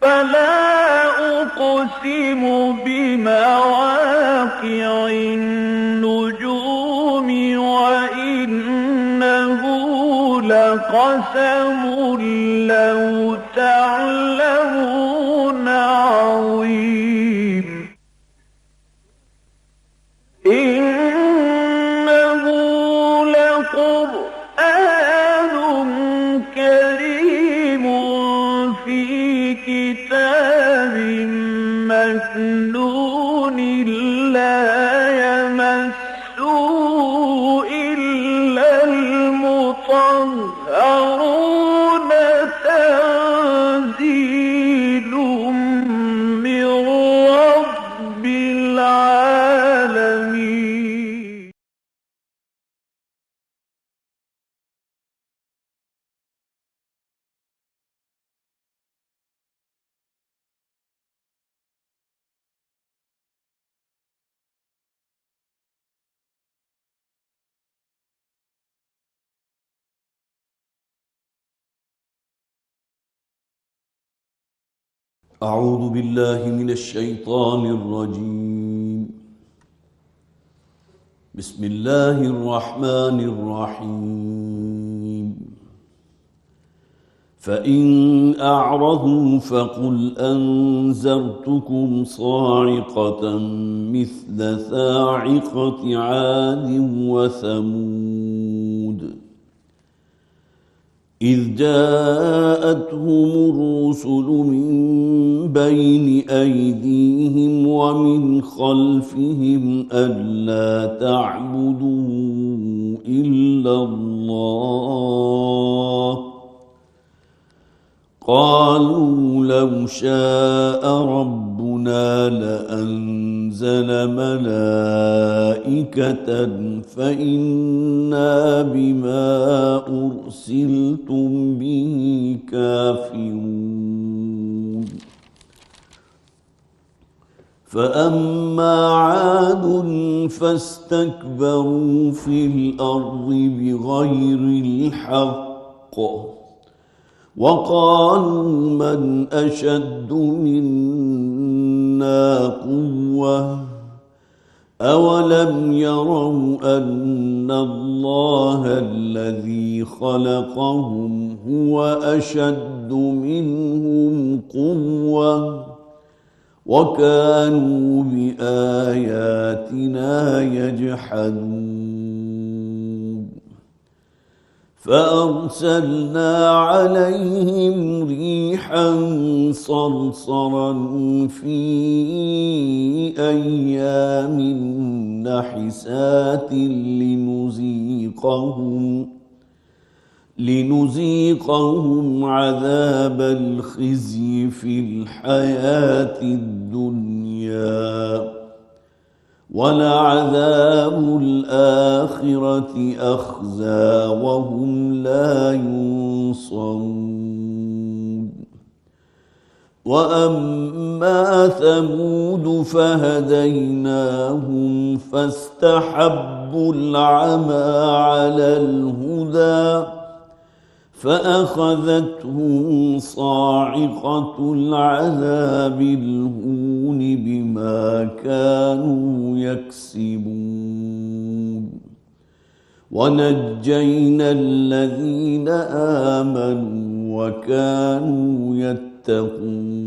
فلا أقسم بمواقع النجوم وإنه لقسم لو تعلمون عظيم إنه لقرآن كريم في كتاب مكنون لا يمسه إلا المطهرون تنزيل من رب العالمين أعوذ بالله من الشيطان الرجيم. بسم الله الرحمن الرحيم. فإن أعرضوا فقل أنذرتكم صاعقة مثل صاعقة عاد وثمود إذ جاءتهم الرسل من بين أيديهم ومن خلفهم ألا تعبدوا إلا الله قالوا لو شاء ربنا لأنزل ملائكة فإنا بما أرسلتم به كافرون فأما عاد فاستكبروا في الأرض بغير الحق وقالوا من أشد منا قوة أولم يروا أن الله الذي خلقهم هو أشد منهم قوة وكانوا بآياتنا يجحدون فأرسلنا عليهم ريحا صرصرا في أيام نحسات لنذيقهم عذاب الخزي في الحياة الدنيا ولعذاب الآخرة أخزى وهم لا ينصرون وأما ثمود فهديناهم فاستحبوا العمى على الهدى فأخذتهم صاعقة العذاب الهون بما كانوا يكسبون ونجينا الذين آمنوا وكانوا يتقون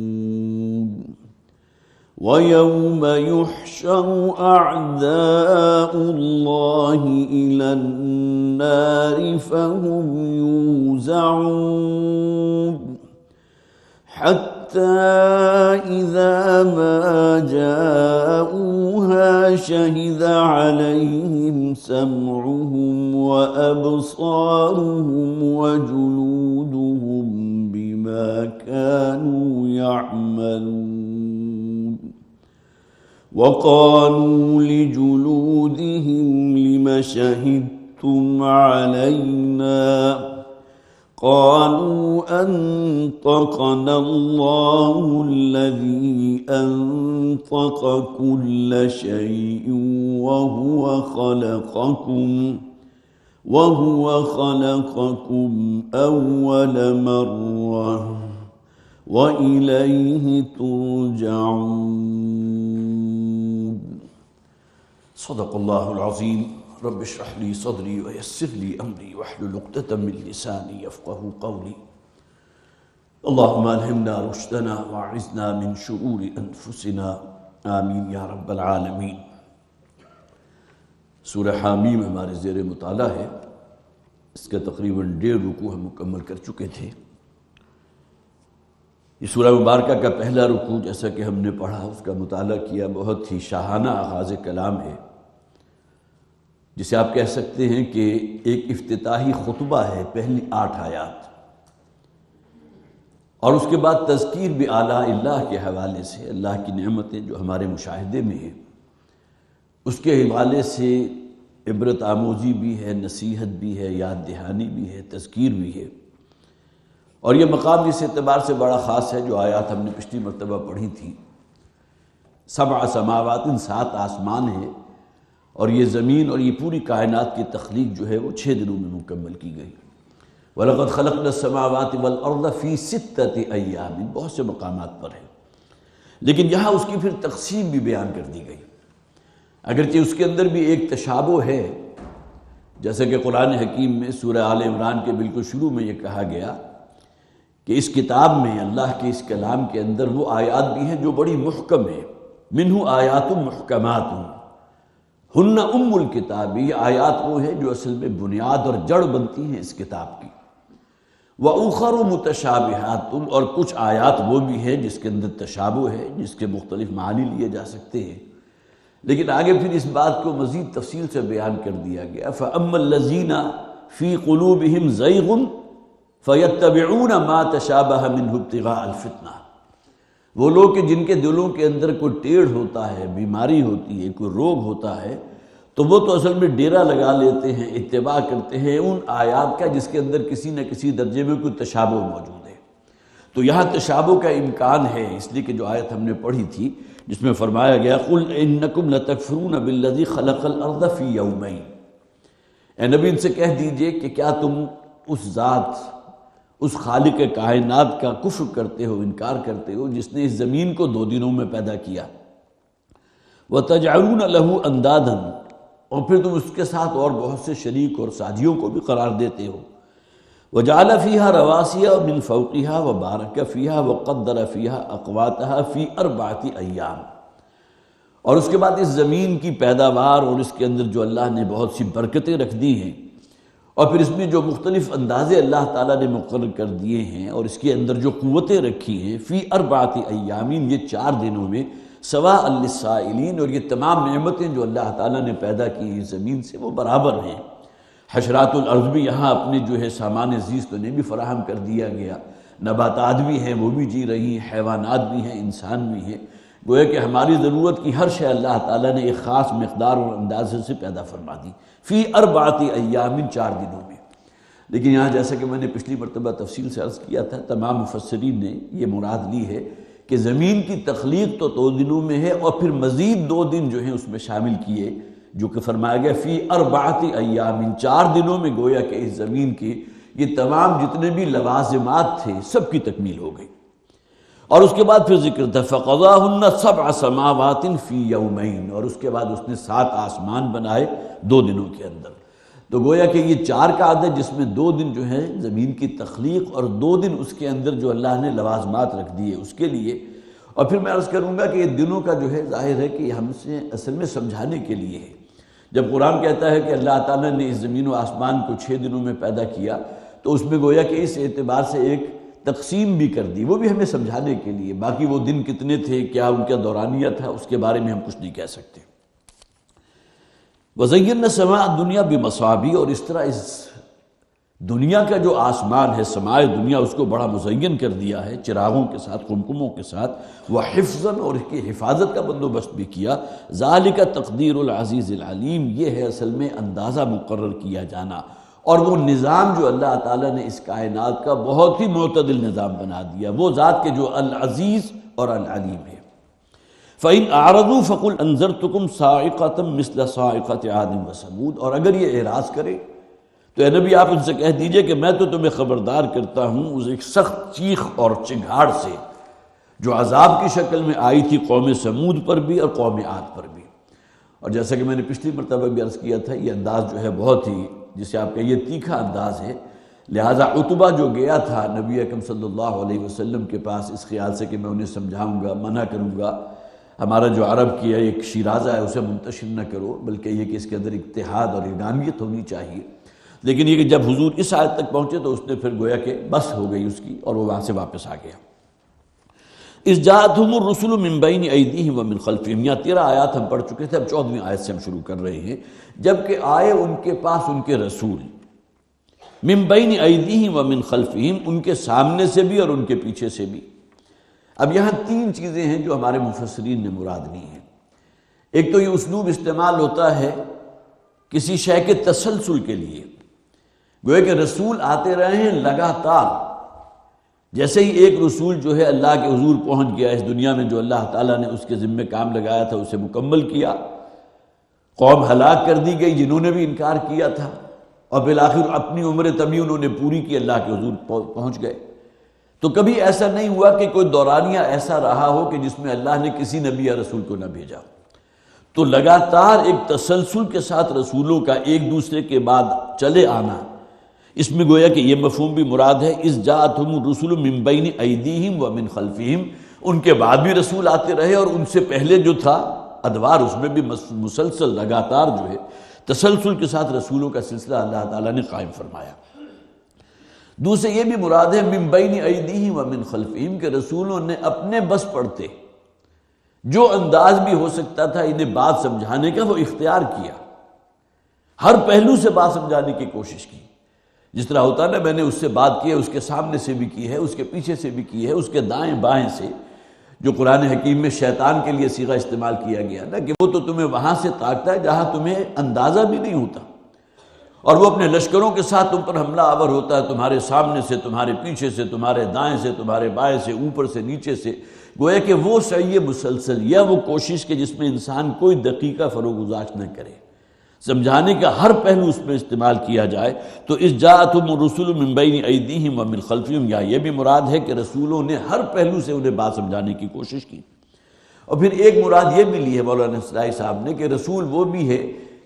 ويوم يحشر أعداء الله إلى النار فهم يوزعون حتى إذا ما جاءوها شهد عليهم سمعهم وأبصارهم وجلودهم بما كانوا يعملون وقالوا لجلودهم لم شهدتم علينا قالوا أنطقنا الله الذي أنطق كل شيء وهو خلقكم أول مرة وإليه ترجعون صدق الله العظيم رب اشرح لي صدري ويسر لي أمري واحلل عقدة من لساني يفقهوا قولي اللهم ألهمنا رشدنا وأعذنا من شرور أنفسنا آمین یا رب العالمین۔ سورہ حامیم ہمارے زیر مطالعہ ہے، اس کے تقریباً 1.5 رکوع ہم مکمل کر چکے تھے۔ یہ سورہ مبارکہ کا پہلا رکوع جیسا کہ ہم نے پڑھا، اس کا مطالعہ کیا، بہت ہی شاہانہ آغاز کلام ہے، جسے آپ کہہ سکتے ہیں کہ ایک افتتاحی خطبہ ہے، پہلی 8 آیات، اور اس کے بعد تذکیر بآلاء اللہ کے حوالے سے، اللہ کی نعمتیں جو ہمارے مشاہدے میں ہیں اس کے حوالے سے عبرت آموزی بھی ہے، نصیحت بھی ہے، یاد دہانی بھی ہے، تذکیر بھی ہے۔ اور یہ مقام اس اعتبار سے بڑا خاص ہے، جو آیات ہم نے پچھلی مرتبہ پڑھی تھی، 7 سماوات 7 آسمان ہیں، اور یہ زمین اور یہ پوری کائنات کی تخلیق جو ہے وہ 6 دنوں میں مکمل کی گئی۔ وَلَقَدْ خَلَقْنَا السَّمَاوَاتِ وَالْأَرْضَ فِي 6 أَيَّامٍ، بہت سے مقامات پر ہے، لیکن یہاں اس کی پھر تقسیم بھی بیان کر دی گئی، اگرچہ اس کے اندر بھی ایک تشابہ ہے، جیسا کہ قرآن حکیم میں سورہ آل عمران کے بالکل شروع میں یہ کہا گیا کہ اس کتاب میں، اللہ کے اس کلام کے اندر وہ آیات بھی ہیں جو بڑی محکم ہیں، مِنْهُ آیات محکمات ہن ام الکتاب، یہ آیات وہ ہیں جو اصل میں بنیاد اور جڑ بنتی ہیں اس کتاب کی۔ وَأُخَرُ مُتَشَابِهَاتٌ، اور کچھ آیات وہ بھی ہیں جس کے اندر تشابہ ہے، جس کے مختلف معنی لیے جا سکتے ہیں، لیکن آگے پھر اس بات کو مزید تفصیل سے بیان کر دیا گیا۔ فَأَمَّا الَّذِينَ فِي قُلُوبِهِمْ زَيْغٌ فَيَتَّبِعُونَ مَا تَشَابَهَ مِنْهُ ابْتِغَاءَ الْفِتْنَةِ، وہ لوگ کہ جن کے دلوں کے اندر کوئی ٹیڑھ ہوتا ہے، بیماری ہوتی ہے، کوئی روگ ہوتا ہے، تو وہ تو اصل میں ڈیرا لگا لیتے ہیں، اتباع کرتے ہیں ان آیات کا جس کے اندر کسی نہ کسی درجے میں کوئی تشابہ موجود ہے۔ تو یہاں تشابہ کا امکان ہے، اس لیے کہ جو آیت ہم نے پڑھی تھی جس میں فرمایا گیا قُلْ إِنَّكُمْ لَتَكْفُرُونَ بِالَّذِي خَلَقَ الْأَرْضَ فِي يَوْمَيْنِ، اے نبی ان سے کہہ دیجئے کہ کیا تم اس ذات، اس خالق کائنات کا کفر کرتے ہو، انکار کرتے ہو جس نے اس زمین کو 2 دنوں میں پیدا کیا۔ وَتَجْعَلُونَ لَهُ أَنْدَادًا، اور پھر تم اس کے ساتھ اور بہت سے شریک اور ساتھیوں کو بھی قرار دیتے ہو۔ وَجَعَلَ فِيهَا رَوَاسِيَ مِنْ فَوْقِهَا وَبَارَكَ فِيهَا وَقَدَّرَ فِيهَا أَقْوَاتَهَا فِي 4 أَيَّامٍ، اور اس کے بعد اس زمین کی پیداوار اور اس کے اندر جو اللہ نے بہت سی برکتیں رکھ دی ہیں، اور پھر اس میں جو مختلف اندازے اللہ تعالیٰ نے مقرر کر دیے ہیں، اور اس کے اندر جو قوتیں رکھی ہیں، فی 4 ایامین، یہ 4 دنوں میں، سواء للسائلین، اور یہ تمام نعمتیں جو اللہ تعالیٰ نے پیدا کی ہیں زمین سے وہ برابر ہیں۔ حشرات الارض بھی یہاں اپنے جو ہے سامان زیست انہیں بھی فراہم کر دیا گیا، نباتات بھی ہیں وہ بھی جی رہی ہیں، حیوانات بھی ہیں، انسان بھی ہیں، گویا کہ ہماری ضرورت کی ہر شے اللہ تعالیٰ نے ایک خاص مقدار اور اندازے سے پیدا فرما دی، فی 4 ایامین، 4 دنوں میں۔ لیکن یہاں جیسا کہ میں نے پچھلی مرتبہ تفصیل سے عرض کیا تھا، تمام مفسرین نے یہ مراد لی ہے کہ زمین کی تخلیق تو 2 دنوں میں ہے، اور پھر مزید 2 دن جو ہیں اس میں شامل کیے، جو کہ فرمایا گیا فی 4 ایامین، 4 دنوں میں گویا کہ اس زمین کی یہ تمام جتنے بھی لوازمات تھے سب کی تکمیل ہو گئی۔ اور اس کے بعد پھر ذکر تھا فَقَضَاهُنَّ 7 سَمَاوَاتٍ فِي يَوْمَيْنِ، اور اس کے بعد اس نے 7 آسمان بنائے 2 دنوں کے اندر۔ تو گویا کہ یہ 4 کا عدد جس میں 2 دن جو ہے زمین کی تخلیق، اور 2 دن اس کے اندر جو اللہ نے لوازمات رکھ دیے اس کے لیے۔ اور پھر میں عرض کروں گا کہ یہ دنوں کا جو ہے ظاہر ہے کہ یہ ہم سے اصل میں سمجھانے کے لیے ہے۔ جب قرآن کہتا ہے کہ اللہ تعالیٰ نے اس زمین و آسمان کو 6 دنوں میں پیدا کیا، تو اس میں گویا کہ اس اعتبار سے ایک تقسیم بھی کر دی، وہ بھی ہمیں سمجھانے کے لیے۔ باقی وہ دن کتنے تھے، کیا ان کا دورانیہ تھا، اس کے بارے میں ہم کچھ نہیں کہہ سکتے۔ وَزَيَّنَّا السَّمَاءَ الدُّنْيَا بِمَصَابِيحَ، اور اس طرح اس دنیا کا جو آسمان ہے، سمائے دنیا، اس کو بڑا مزین کر دیا ہے چراغوں کے ساتھ، قمقموں کے ساتھ، وَحِفْظًا، اور اس کی حفاظت کا بندوبست بھی کیا۔ ذَلِكَ تَقْدِيرُ الْعَزِيزِ الْعَلِيمِ، یہ ہے اصل میں اندازہ مقرر کیا جانا، اور وہ نظام جو اللہ تعالیٰ نے اس کائنات کا بہت ہی معتدل نظام بنا دیا، وہ ذات کے جو العزیز اور العلیم ہے۔ فَإِنْ أَعْرَضُوا فَقُلْ أَنذَرْتُكُمْ صَاعِقَةً مِثْلَ صَاعِقَةِ عَادٍ وَثَمُودَ، اور اگر یہ اعراض کرے تو تو اے نبی آپ ان سے کہہ دیجئے کہ میں تو تمہیں خبردار کرتا ہوں اس ایک سخت چیخ اور چنگھاڑ سے جو عذاب کی شکل میں آئی تھی قوم سمود پر بھی اور قوم عاد پر بھی۔ اور جیسا کہ میں نے پچھلی مرتبہ بھی عرض کیا تھا، یہ انداز جو ہے بہت ہی جسے آپ کہیے تیکھا انداز ہے، لہٰذا عتبہ جو گیا تھا نبی اکرم صلی اللہ علیہ وسلم کے پاس اس خیال سے کہ میں انہیں سمجھاؤں گا، منع کروں گا، ہمارا جو عرب کی ایک شیرازہ ہے اسے منتشر نہ کرو، بلکہ یہ کہ اس کے اندر اتحاد اور یگانیت ہونی چاہیے، لیکن یہ کہ جب حضور اس آیت تک پہنچے تو اس نے پھر گویا کہ بس ہو گئی اس کی، اور وہ وہاں سے واپس آ گیا۔ اذ جاءتهم الرسل من بین ایدیہم ومن خلفہم، یہاں 13 آیات ہم پڑھ چکے تھے، اب 14ویں آیت سے ہم شروع کر رہے ہیں۔ جبکہ آئے ان کے پاس ان کے رسول، من بین ایدیہم ومن خلفہم، ان کے سامنے سے بھی اور ان کے پیچھے سے بھی۔ اب یہاں 3 چیزیں ہیں جو ہمارے مفسرین نے مراد لی ہیں۔ ایک تو یہ اسلوب استعمال ہوتا ہے کسی شے کے تسلسل کے لیے، گویا کہ رسول آتے رہے ہیں لگاتار، جیسے ہی ایک رسول جو ہے اللہ کے حضور پہنچ گیا اس دنیا میں، جو اللہ تعالیٰ نے اس کے ذمہ کام لگایا تھا اسے مکمل کیا، قوم ہلاک کر دی گئی جنہوں نے بھی انکار کیا تھا، اور بالآخر اپنی عمر طویل انہوں نے پوری کی، اللہ کے حضور پہنچ گئے۔ تو کبھی ایسا نہیں ہوا کہ کوئی دورانیہ ایسا رہا ہو کہ جس میں اللہ نے کسی نبی یا رسول کو نہ بھیجا۔ تو لگاتار ایک تسلسل کے ساتھ رسولوں کا ایک دوسرے کے بعد چلے آنا، اس میں گویا کہ یہ مفہوم بھی مراد ہے۔ اذ جاءتهم الرسل من بین ایدیہم ومن خلفہم، ان کے بعد بھی رسول آتے رہے اور ان سے پہلے جو تھا ادوار، اس میں بھی مسلسل لگاتار جو ہے تسلسل کے ساتھ رسولوں کا سلسلہ اللہ تعالیٰ نے قائم فرمایا۔ دوسرے یہ بھی مراد ہے من بین ایدیہم ومن خلفہم، کہ رسولوں نے اپنے بس پڑتے جو انداز بھی ہو سکتا تھا انہیں بات سمجھانے کا وہ اختیار کیا، ہر پہلو سے بات سمجھانے کی کوشش کی۔ جس طرح ہوتا ہے نا، میں نے اس سے بات کی ہے، اس کے سامنے سے بھی کی ہے، اس کے پیچھے سے بھی کی ہے، اس کے دائیں بائیں سے، جو قرآن حکیم میں شیطان کے لیے صیغہ استعمال کیا گیا نا، کہ وہ تو تمہیں وہاں سے تاکتا ہے جہاں تمہیں اندازہ بھی نہیں ہوتا، اور وہ اپنے لشکروں کے ساتھ تم پر حملہ آور ہوتا ہے، تمہارے سامنے سے، تمہارے پیچھے سے، تمہارے دائیں سے، تمہارے بائیں سے، اوپر سے، نیچے سے، گویا کہ وہ سعی مسلسل یا وہ کوشش کہ جس میں انسان کوئی دقیقہ فروگزاشت نہ کرے، سمجھانے کا ہر پہلو اس میں استعمال کیا جائے۔ تو اذ جاءتهم الرسل من بین ایدیہم ومن خلفہم، یا یہ بھی مراد ہے کہ رسولوں نے ہر پہلو سے انہیں بات سمجھانے کی کوشش کی۔ اور پھر ایک مراد یہ بھی لی ہے مولانا اصلاحی صاحب نے کہ رسول وہ بھی ہے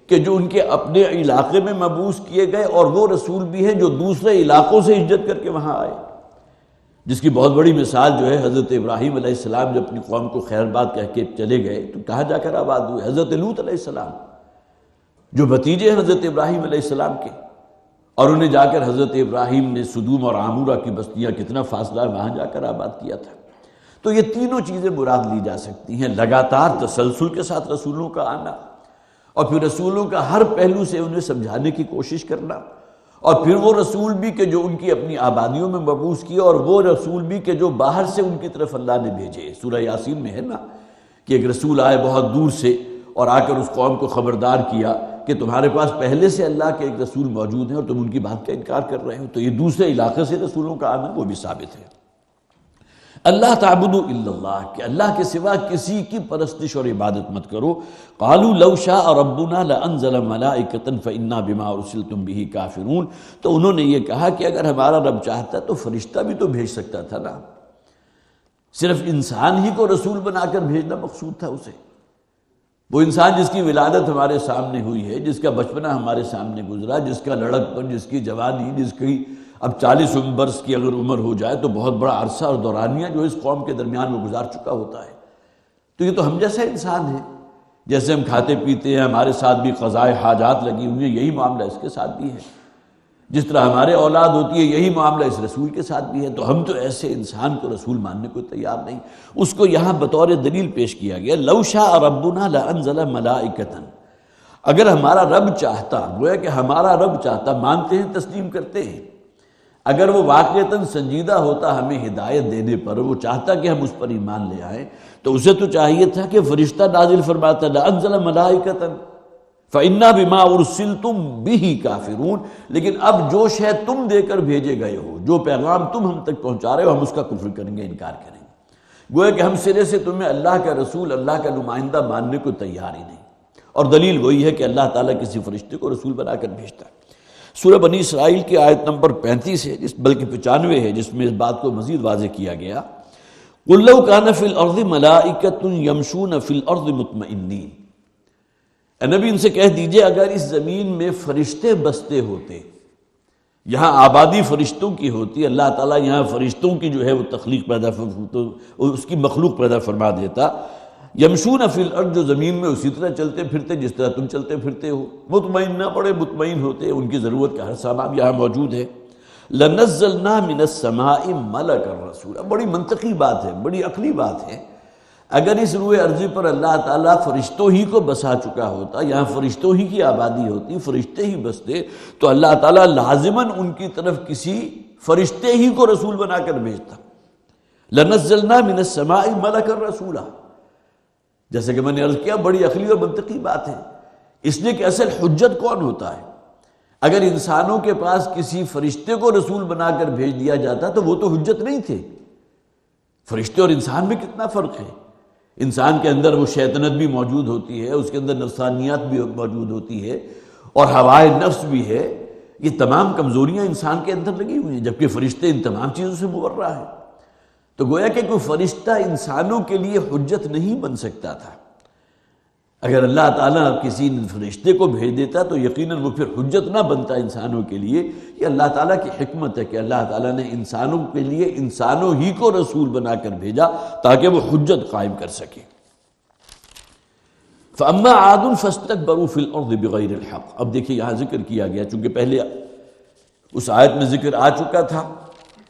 کہ جو ان کے اپنے علاقے میں مبعوث کیے گئے، اور وہ رسول بھی ہیں جو دوسرے علاقوں سے ہجرت کر کے وہاں آئے، جس کی بہت بڑی مثال جو ہے حضرت ابراہیم علیہ السلام جب اپنی قوم کو خیر بات کہہ کے چلے گئے تو کہاں جا کر آباد ہوئے؟ حضرت لوط علیہ السلام جو بھتیجے ہیں حضرت ابراہیم علیہ السلام کے، اور انہیں جا کر حضرت ابراہیم نے سدوم اور عامورہ کی بستیاں، کتنا فاصلہ ہے، وہاں جا کر آباد کیا تھا۔ تو یہ تینوں چیزیں مراد لی جا سکتی ہیں، لگاتار تسلسل کے ساتھ رسولوں کا آنا، اور پھر رسولوں کا ہر پہلو سے انہیں سمجھانے کی کوشش کرنا، اور پھر وہ رسول بھی کہ جو ان کی اپنی آبادیوں میں مبعوث کیے، اور وہ رسول بھی کہ جو باہر سے ان کی طرف اللہ نے بھیجے۔ سورہ یاسین میں ہے نا کہ ایک رسول آئے بہت دور سے اور آ کر اس قوم کو خبردار کیا کہ تمہارے پاس پہلے سے اللہ کے ایک رسول موجود ہیں اور تم ان کی بات کا انکار کر رہے ہو۔ تو یہ دوسرے علاقے سے رسولوں کا آنا وہ بھی ثابت ہے۔ اللہ تعبدوا الا اللہ، کہ اللہ کے سوا کسی کی پرستش اور عبادت مت کرو۔ قالوا لو شاء ربنا لانزل ملائکۃ فانا بما ارسلتم به کافرون، تو انہوں نے یہ کہا کہ اگر ہمارا رب چاہتا تو فرشتہ بھی تو بھیج سکتا تھا نا، صرف انسان ہی کو رسول بنا کر بھیجنا مقصود تھا اسے۔ وہ انسان جس کی ولادت ہمارے سامنے ہوئی ہے، جس کا بچپنا ہمارے سامنے گزرا، جس کا لڑکپن، جس کی جوانی، جس کی اب 40 برس کی اگر عمر ہو جائے تو بہت بڑا عرصہ اور دورانیہ جو اس قوم کے درمیان وہ گزار چکا ہوتا ہے۔ تو یہ تو ہم جیسا انسان ہے، جیسے ہم کھاتے پیتے ہیں، ہمارے ساتھ بھی قضائے حاجات لگی ہوئی ہیں، یہی معاملہ اس کے ساتھ بھی ہے۔ جس طرح ہمارے اولاد ہوتی ہے یہی معاملہ اس رسول کے ساتھ بھی ہے۔ تو ہم تو ایسے انسان کو رسول ماننے کو تیار نہیں۔ اس کو یہاں بطور دلیل پیش کیا گیا، لو شاء ربنا لانزل ملائکۃ، اگر ہمارا رب چاہتا، گویا کہ ہمارا رب چاہتا، مانتے ہیں، تسلیم کرتے ہیں، اگر وہ واقعتاً سنجیدہ ہوتا ہمیں ہدایت دینے پر، وہ چاہتا کہ ہم اس پر ایمان لے آئیں، تو اسے تو چاہیے تھا کہ فرشتہ نازل فرماتا، لانزل ملائکۃ فَإِنَّا بِمَا أُرْسِلْتُمْ بِهِ كَافِرُونَ، لیکن اب جو شے تم دے کر بھیجے گئے ہو، جو پیغام تم ہم تک پہنچا رہے ہو، ہم اس کا کفر کریں گے، انکار کریں گے۔ گویا کہ ہم سرے سے تمہیں اللہ کا رسول، اللہ کا نمائندہ ماننے کو تیار ہی نہیں، اور دلیل وہی ہے کہ اللہ تعالیٰ کسی فرشتے کو رسول بنا کر بھیجتا ہے۔ سورہ بنی اسرائیل کی آیت نمبر 35 ہے، بلکہ 95 ہے، جس میں اس بات کو مزید واضح کیا گیا، قُل لَوْ كَانَ فِي الْأَرْضِ مَلَائِكَةٌ يَمْشُونَ فِي الْأَرْضِ مُطْمَئِنِّينَ، اے نبی ان سے کہہ دیجئے اگر اس زمین میں فرشتے بستے ہوتے، یہاں آبادی فرشتوں کی ہوتی، اللہ تعالیٰ یہاں فرشتوں کی جو ہے وہ تخلیق اس کی مخلوق پیدا فرما دیتا، یمشون فی الارض، جو زمین میں اسی طرح چلتے پھرتے جس طرح تم چلتے پھرتے ہو، مطمئن نہ بڑے مطمئن ہوتے، ان کی ضرورت کا ہر سامان یہاں موجود ہے، لنزلنا من السماء ملکا رسولا، بڑی منطقی بات ہے، بڑی عقلی بات ہے، اگر اس روئے ارضی پر اللہ تعالیٰ فرشتوں ہی کو بسا چکا ہوتا، یہاں فرشتوں ہی کی آبادی ہوتی، فرشتے ہی بستے، تو اللہ تعالیٰ لازماً ان کی طرف کسی فرشتے ہی کو رسول بنا کر بھیجتا، لنزلنا من السماء ملکا رسولا، جیسے کہ میں نے عرض کیا بڑی عقلی اور منطقی بات ہے، اس لیے کہ اصل حجت کون ہوتا ہے؟ اگر انسانوں کے پاس کسی فرشتے کو رسول بنا کر بھیج دیا جاتا تو وہ تو حجت نہیں تھے۔ فرشتے اور انسان میں کتنا فرق ہے، انسان کے اندر وہ شیطنت بھی موجود ہوتی ہے، اس کے اندر نفسانیات بھی موجود ہوتی ہے، اور ہوائے نفس بھی ہے، یہ تمام کمزوریاں انسان کے اندر لگی ہوئی ہیں، جبکہ فرشتے ان تمام چیزوں سے مبرہ ہیں۔ تو گویا کہ کوئی فرشتہ انسانوں کے لیے حجت نہیں بن سکتا تھا، اگر اللہ تعالیٰ کسی فرشتے کو بھیج دیتا تو یقیناً وہ پھر حجت نہ بنتا انسانوں کے لیے۔ یہ اللہ تعالیٰ کی حکمت ہے کہ اللہ تعالیٰ نے انسانوں کے لیے انسانوں ہی کو رسول بنا کر بھیجا تاکہ وہ حجت قائم کر سکے۔ فَأَمَّا عَادٌ فَاسْتَكْبَرُوا فِي الْأَرْضِ بِغَيْرِ الْحَقِّ، اب دیکھیے یہاں ذکر کیا گیا، چونکہ پہلے اس آیت میں ذکر آ چکا تھا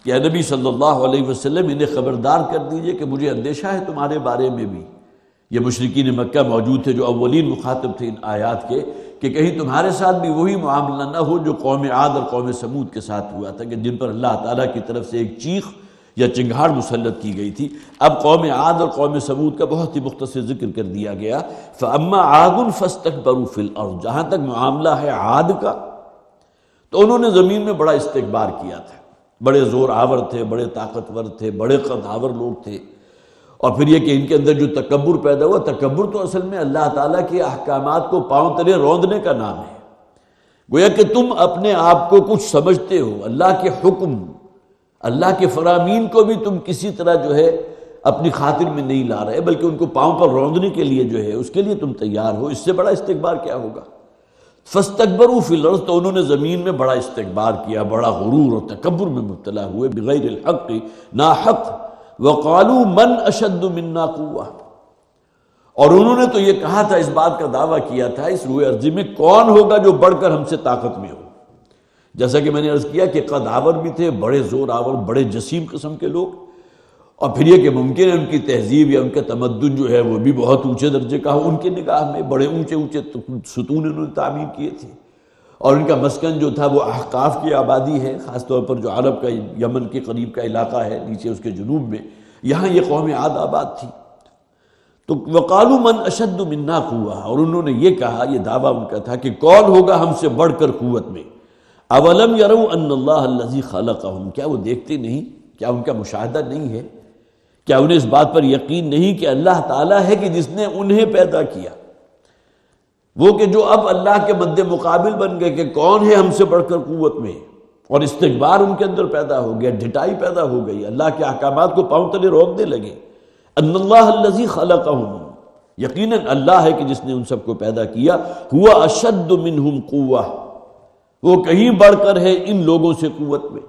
کہ اے نبی صلی اللہ علیہ وسلم انہیں خبردار کر دیجئے کہ مجھے اندیشہ ہے تمہارے بارے میں بھی، یہ مشرکین مکہ موجود تھے جو اولین مخاطب تھے ان آیات کے، کہ کہیں تمہارے ساتھ بھی وہی معاملہ نہ ہو جو قوم عاد اور قوم سمود کے ساتھ ہوا تھا، کہ جن پر اللہ تعالیٰ کی طرف سے ایک چیخ یا چنگھاڑ مسلط کی گئی تھی۔ اب قوم عاد اور قوم سمود کا بہت ہی مختصر ذکر کر دیا گیا۔ فَأَمَّا عَادٌ فَاسْتَكْبَرُوا فِي الْأَرْضِ، جہاں تک معاملہ ہے عاد کا تو انہوں نے زمین میں بڑا استکبار کیا تھا، بڑے زور آور تھے، بڑے طاقتور تھے، بڑے قدآور لوگ تھے، اور پھر یہ کہ ان کے اندر جو تکبر پیدا ہوا، تکبر تو اصل میں اللہ تعالیٰ کے احکامات کو پاؤں تلے روندنے کا نام ہے۔ گویا کہ تم اپنے آپ کو کچھ سمجھتے ہو، اللہ کے حکم، اللہ کے فرامین کو بھی تم کسی طرح جو ہے اپنی خاطر میں نہیں لا رہے، بلکہ ان کو پاؤں پر روندنے کے لیے جو ہے اس کے لیے تم تیار ہو، اس سے بڑا استکبار کیا ہوگا؟ فَاسْتَكْبَرُوا فِي الْأَرْضِ، تو انہوں نے زمین میں بڑا استکبار کیا، بڑا غرور اور تکبر میں مبتلا ہوئے، بغیر الحق، ناحق، وَقَالُوا مَنْ أَشَدُّ مِنَّا قُوَّةً، اور انہوں نے تو یہ کہا تھا، اس بات کا دعویٰ کیا تھا اس روئے ارضی میں، کون ہوگا جو بڑھ کر ہم سے طاقت میں ہو؟ جیسا کہ میں نے عرض کیا کہ قد آور بھی تھے، بڑے زور آور، بڑے جسیم قسم کے لوگ، اور پھر یہ کہ ممکن ہے ان کی تہذیب یا ان کا تمدن جو ہے وہ بھی بہت اونچے درجے کا ہو، ان کے نگاہ میں بڑے اونچے اونچے ستون انہوں نے تعمیر کیے تھے، اور ان کا مسکن جو تھا وہ احقاف کی آبادی ہے، خاص طور پر جو عرب کا یمن کے قریب کا علاقہ ہے، نیچے اس کے جنوب میں، یہاں یہ قوم عاد آباد تھی۔ تو وقالوا من اشد منا قوہ، اور انہوں نے یہ کہا، یہ دعویٰ ان کا تھا کہ کون ہوگا ہم سے بڑھ کر قوت میں۔ اولم یروا ان اللہ الذی خلقہم، کیا وہ دیکھتے نہیں، کیا ان کا مشاہدہ نہیں ہے، کیا انہیں اس بات پر یقین نہیں کہ اللہ تعالیٰ ہے کہ جس نے انہیں پیدا کیا، وہ کہ جو اب اللہ کے مد مقابل بن گئے کہ کون ہے ہم سے بڑھ کر قوت میں، اور استکبار ان کے اندر پیدا ہو گیا، ڈھٹائی پیدا ہو گئی، اللہ کے احکامات کو پاؤں تلے روکنے لگے۔ ان اللہ الذی خلقہم، یقیناً اللہ ہے کہ جس نے ان سب کو پیدا کیا، ہوا اشد منہم قوہ، وہ کہیں بڑھ کر ہے ان لوگوں سے قوت میں۔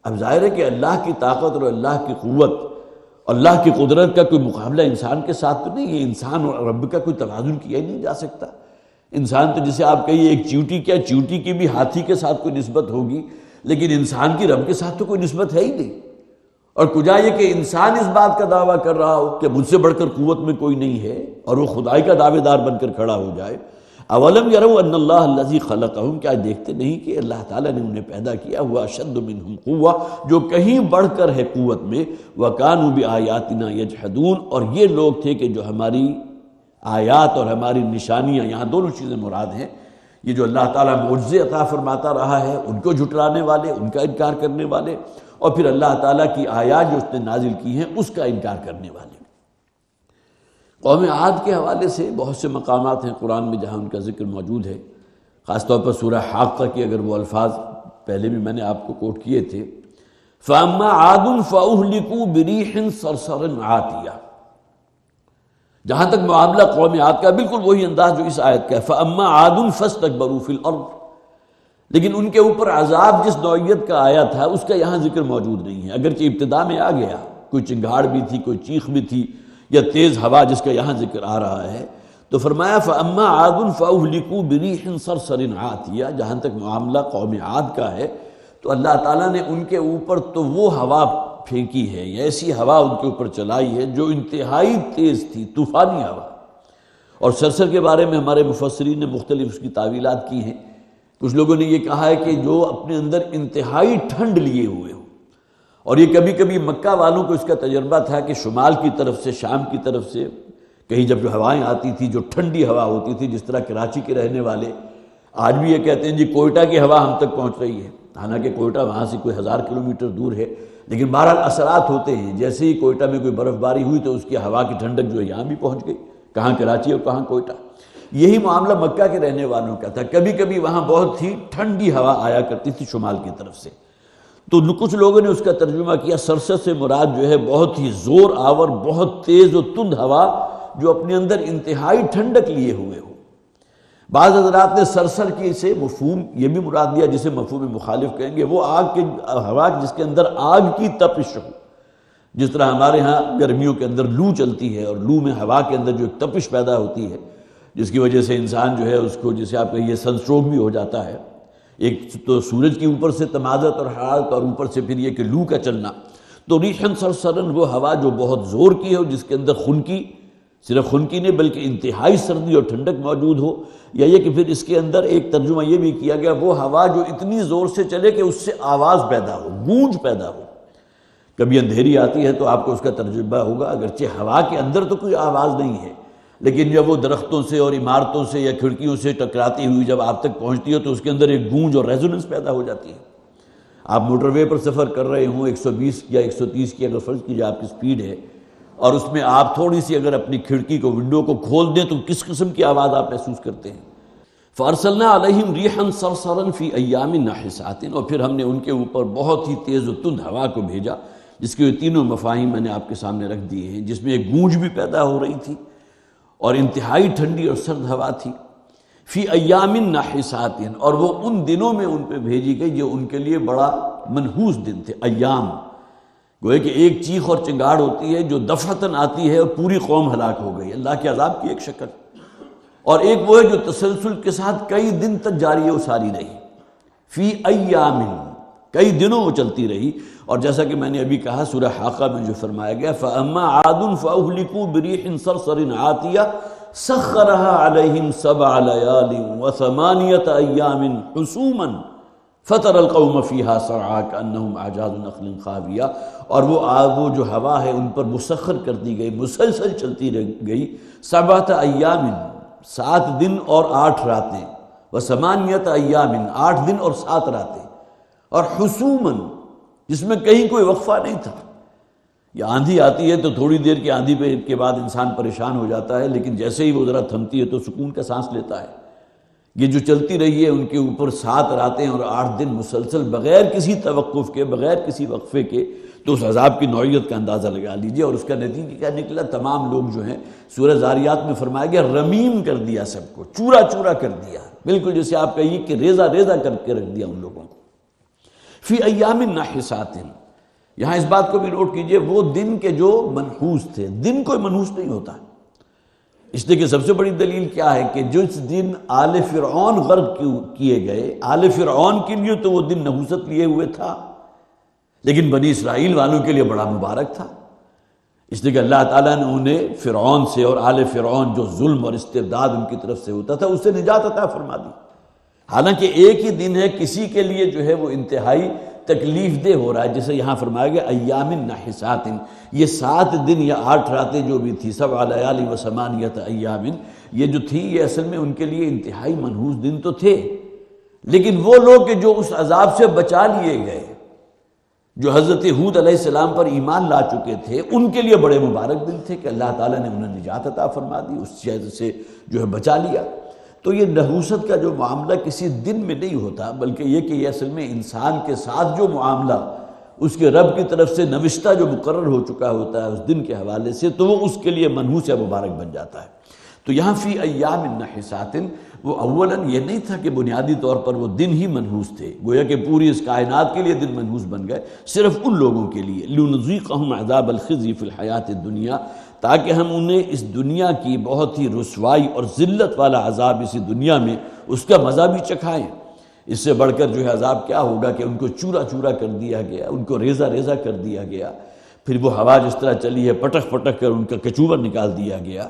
اب ظاہر ہے کہ اللہ کی طاقت اور اللہ کی قوت، اللہ کی قدرت کا کوئی مقابلہ انسان کے ساتھ تو نہیں ہے، انسان اور رب کا کوئی توازن کیا ہی نہیں جا سکتا۔ انسان تو جسے آپ کہیے ایک چیونٹی، کیا چیونٹی کی بھی ہاتھی کے ساتھ کوئی نسبت ہوگی، لیکن انسان کی رب کے ساتھ تو کوئی نسبت ہے ہی نہیں۔ اور کجا یہ کہ انسان اس بات کا دعویٰ کر رہا ہو کہ مجھ سے بڑھ کر قوت میں کوئی نہیں ہے، اور وہ خدائی کا دعوے دار بن کر کھڑا ہو جائے۔ اولم یروا ان اللہ الذی خلقہم، کیا دیکھتے نہیں کہ اللہ تعالیٰ نے انہیں پیدا کیا، ہوا اشد منہم قوہ، جو کہیں بڑھ کر ہے قوت میں، وکانوا بآیاتنا یجحدون، اور یہ لوگ تھے کہ جو ہماری آیات اور ہماری نشانیاں، یہاں دونوں چیزیں مراد ہیں، یہ جو اللہ تعالیٰ معجزے عطا فرماتا رہا ہے ان کو جھٹلانے والے، ان کا انکار کرنے والے، اور پھر اللہ تعالیٰ کی آیات جو اس نے نازل کی ہیں اس کا انکار کرنے والے۔ قوم عاد کے حوالے سے بہت سے مقامات ہیں قرآن میں جہاں ان کا ذکر موجود ہے، خاص طور پر سورہ حاقہ کی اگر وہ الفاظ پہلے بھی میں نے آپ کو کوٹ کیے تھے، فَأَمَّا عَادٌ فَأُهْلِكُوا بِرِيحٍ صَرْصَرٍ عَاتِيَةٍ، جہاں تک معاملہ قوم عاد کا بالکل وہی انداز جو اس آیت کا ہے، فَأَمَّا عَادٌ فَاسْتَكْبَرُوا فِي الْأَرْضِ، لیکن ان کے اوپر عذاب جس نوعیت کا آیا تھا اس کا یہاں ذکر موجود نہیں ہے، اگرچہ ابتدا میں آ گیا، کوئی چنگھاڑ بھی تھی، کوئی چیخ بھی تھی، یا تیز ہوا جس کا یہاں ذکر آ رہا ہے، تو فرمایا فَأَمَّا عَادٌ فَأُهْلِكُوا بِرِيحٍ صَرْصَرٍ عَاتِيَةٍ، جہاں تک معاملہ قوم عاد کا ہے تو اللہ تعالیٰ نے ان کے اوپر تو وہ ہوا پھینکی ہے، یا ایسی ہوا ان کے اوپر چلائی ہے جو انتہائی تیز تھی، طوفانی ہوا۔ اور سرسر کے بارے میں ہمارے مفسرین نے مختلف اس کی تعویلات کی ہیں۔ کچھ لوگوں نے یہ کہا ہے کہ جو اپنے اندر انتہائی ٹھنڈ لیے ہوئے ہو، اور یہ کبھی کبھی مکہ والوں کو اس کا تجربہ تھا کہ شمال کی طرف سے، شام کی طرف سے کہیں جب جو ہوائیں آتی تھی، جو ٹھنڈی ہوا ہوتی تھی، جس طرح کراچی کے رہنے والے آج بھی یہ کہتے ہیں جی کوئٹہ کی ہوا ہم تک پہنچ رہی ہے، حالانکہ کوئٹہ وہاں سے کوئی 1000 کلومیٹر دور ہے، لیکن بہرحال اثرات ہوتے ہیں۔ جیسے ہی کوئٹہ میں کوئی برف باری ہوئی تو اس کی ہوا کی ٹھنڈک جو ہے یہاں بھی پہنچ گئی، کہاں کراچی اور کہاں کوئٹہ۔ یہی معاملہ مکہ کے رہنے والوں کا تھا، کبھی کبھی وہاں بہت ہی ٹھنڈی ہوا آیا کرتی تھی شمال کی طرف سے، تو کچھ لوگوں نے اس کا ترجمہ کیا سرسر سے مراد جو ہے بہت ہی زور آور، بہت تیز و تند ہوا جو اپنے اندر انتہائی ٹھنڈک لیے ہوئے ہو۔ بعض حضرات نے سرسر کی سے مفہوم یہ بھی مراد دیا جسے مفہوم مخالف کہیں گے، وہ آگ کے ہوا جس کے اندر آگ کی تپش ہو، جس طرح ہمارے ہاں گرمیوں کے اندر لو چلتی ہے اور لو میں ہوا کے اندر جو ایک تپش پیدا ہوتی ہے جس کی وجہ سے انسان جو ہے اس کو جسے آپ کہیے سن اسٹروک بھی ہو جاتا ہے، ایک تو سورج کی اوپر سے تمازت اور حرارت اور اوپر سے پھر یہ کہ لو کا چلنا، تو ریحن سرسرن وہ ہوا جو بہت زور کی ہو، جس کے اندر خنکی، صرف خنکی نہیں بلکہ انتہائی سردی اور ٹھنڈک موجود ہو، یا یہ کہ پھر اس کے اندر ایک ترجمہ یہ بھی کیا گیا وہ ہوا جو اتنی زور سے چلے کہ اس سے آواز پیدا ہو، گونج پیدا ہو۔ کبھی اندھیری آتی ہے تو آپ کو اس کا ترجمہ ہوگا، اگرچہ ہوا کے اندر تو کوئی آواز نہیں ہے، لیکن جب وہ درختوں سے اور عمارتوں سے یا کھڑکیوں سے ٹکراتی ہوئی جب آپ تک پہنچتی ہے تو اس کے اندر ایک گونج اور ریزوننس پیدا ہو جاتی ہے۔ آپ موٹر وے پر سفر کر رہے ہوں، 120 یا 130 کی اگر فرض کیجیے آپ کی سپیڈ ہے، اور اس میں آپ تھوڑی سی اگر اپنی کھڑکی کو، ونڈو کو کھول دیں تو کس قسم کی آواز آپ محسوس کرتے ہیں۔ فَأَرْسَلْنَا عَلَيْهِمْ رِيحًا صَرْصَرًا فِي أَيَّامٍ نَحِسَاتٍ، اور پھر ہم نے ان کے اوپر بہت ہی تیز و تند ہوا کو بھیجا، جس کے تینوں مفاہیم میں نے آپ کے سامنے رکھ دیے ہیں، جس میں ایک گونج بھی پیدا ہو رہی تھی اور انتہائی ٹھنڈی اور سرد ہوا تھی۔ فی ایام ناحسات، اور وہ ان دنوں میں ان پہ بھیجی گئی جو ان کے لیے بڑا منحوس دن تھے۔ ایام گوئے کہ ایک چیخ اور چنگاڑ ہوتی ہے جو دفعتاً آتی ہے اور پوری قوم ہلاک ہو گئی، اللہ کے عذاب کی ایک شکل، اور ایک وہ ہے جو تسلسل کے ساتھ کئی دن تک جاری و ساری رہی۔ فی ایام، کئی دنوں وہ چلتی رہی، اور جیسا کہ میں نے ابھی کہا سورہ حاقہ میں جو فرمایا گیا فَأَمَّا عَادٌ فَأُهْلِكُوا بِرِيحٍ صَرْصَرٍ عَاتِيَةٍ سَخَّرَهَا عَلَيْهِمْ 7 لَيَالٍ و8 أَيَّامٍ حُسُومًا فَتَرَى الْقَوْمَ فِيهَا صَرْعَىٰ كَأَنَّهُمْ أَعْجَازُ نَخْلٍ خَاوِيَةٍ، اور وہ جو ہوا ہے ان پر مسخر کر دی گئی، مسلسل چلتی گئی، 7 أيام، 7 دن اور 8 راتیں، و8 أيام، 8 دن اور 7 راتیں، اور حسوماً، جس میں کہیں کوئی وقفہ نہیں تھا۔ یا آندھی آتی ہے تو تھوڑی دیر کی آندھی کے بعد انسان پریشان ہو جاتا ہے، لیکن جیسے ہی وہ ذرا تھمتی ہے تو سکون کا سانس لیتا ہے۔ یہ جو چلتی رہی ہے ان کے اوپر 7 راتیں اور 8 دن مسلسل، بغیر کسی توقف کے، بغیر کسی وقفے کے، تو اس عذاب کی نوعیت کا اندازہ لگا لیجئے، اور اس کا نتیجہ کیا نکلا؟ تمام لوگ جو ہیں سورہ ذاریات میں فرمایا گیا رمیم کر دیا، سب کو چورا چورا کر دیا، بالکل جیسے آپ کہیے کہ ریزہ ریزہ کر کے رکھ دیا ان لوگوں کو۔ فی ایام ناحسات، یہاں اس بات کو بھی نوٹ کیجئے، وہ دن کے جو منحوس تھے، دن کوئی منحوس نہیں ہوتا، اس لیے کہ سب سے بڑی دلیل کیا ہے کہ جس دن آل فرعون غرق کیے گئے، آل فرعون کے لیے تو وہ دن نحوست لیے ہوئے تھا، لیکن بنی اسرائیل والوں کے لیے بڑا مبارک تھا، اس لیے کہ اللہ تعالیٰ نے انہیں فرعون سے اور آل فرعون جو ظلم اور استبداد ان کی طرف سے ہوتا تھا اس سے نجات عطا فرما دی۔ حالانکہ ایک ہی دن ہے، کسی کے لیے جو ہے وہ انتہائی تکلیف دہ ہو رہا ہے، جسے یہاں فرمایا گیا ایام ناحسات، یہ 7 دن یا 8 راتیں جو بھی تھی، 7 لیال و8 ایام، یہ جو تھی یہ اصل میں ان کے لیے انتہائی منحوس دن تو تھے، لیکن وہ لوگ کہ جو اس عذاب سے بچا لیے گئے، جو حضرت ہود علیہ السلام پر ایمان لا چکے تھے، ان کے لیے بڑے مبارک دن تھے کہ اللہ تعالیٰ نے انہیں نجات عطا فرما دی، اس چیز سے جو ہے بچا لیا۔ تو یہ نحوست کا جو معاملہ کسی دن میں نہیں ہوتا، بلکہ یہ کہ یہ اصل میں انسان کے ساتھ جو معاملہ اس کے رب کی طرف سے نوشتہ جو مقرر ہو چکا ہوتا ہے اس دن کے حوالے سے، تو وہ اس کے لیے منحوس یا مبارک بن جاتا ہے۔ تو یہاں فی ایام نحسات، وہ اولاً یہ نہیں تھا کہ بنیادی طور پر وہ دن ہی منحوس تھے، گویا کہ پوری اس کائنات کے لیے دن منحوس بن گئے، صرف ان لوگوں کے لیے لنذیقہم عذاب الخزی فی الحیات الدنیا، تاکہ ہم انہیں اس دنیا کی بہت ہی رسوائی اور ذلت والا عذاب اسی دنیا میں اس کا مزہ بھی چکھائیں۔ اس سے بڑھ کر جو ہے عذاب کیا ہوگا کہ ان کو چورا چورا کر دیا گیا، ان کو ریزہ ریزہ کر دیا گیا، پھر وہ ہوا جس طرح چلی ہے پٹک پٹک کر ان کا کچوبر نکال دیا گیا۔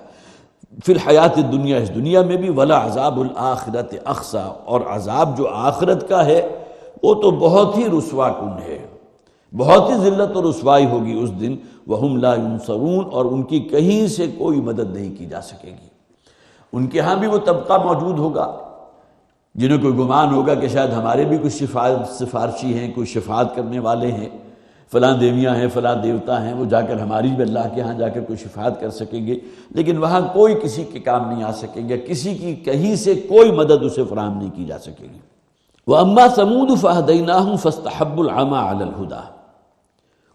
پھر حیات دنیا، اس دنیا میں بھی، ولا عذاب الآخرت اخزی، اور عذاب جو آخرت کا ہے وہ تو بہت ہی رسوا کن ہے، بہت ہی ذلت اور رسوائی ہوگی اس دن، وہم لا ینصرون، اور ان کی کہیں سے کوئی مدد نہیں کی جا سکے گی۔ ان کے ہاں بھی وہ طبقہ موجود ہوگا جنہیں کوئی گمان ہوگا کہ شاید ہمارے بھی کچھ سفارشی ہیں، کوئی شفاعت کرنے والے ہیں، فلاں دیویاں ہیں، فلاں دیوتا ہیں، وہ جا کر ہماری بھی اللہ کے ہاں جا کر کوئی شفاعت کر سکیں گے، لیکن وہاں کوئی کسی کے کام نہیں آ سکیں گے، کسی کی کہیں سے کوئی مدد اسے فراہم نہیں کی جا سکے گی۔ وَأَمَّا ثَمُودُ فَهَدَيْنَاهُمْ فَاسْتَحَبُّوا الْعَمَى عَلَى الْهُدَى،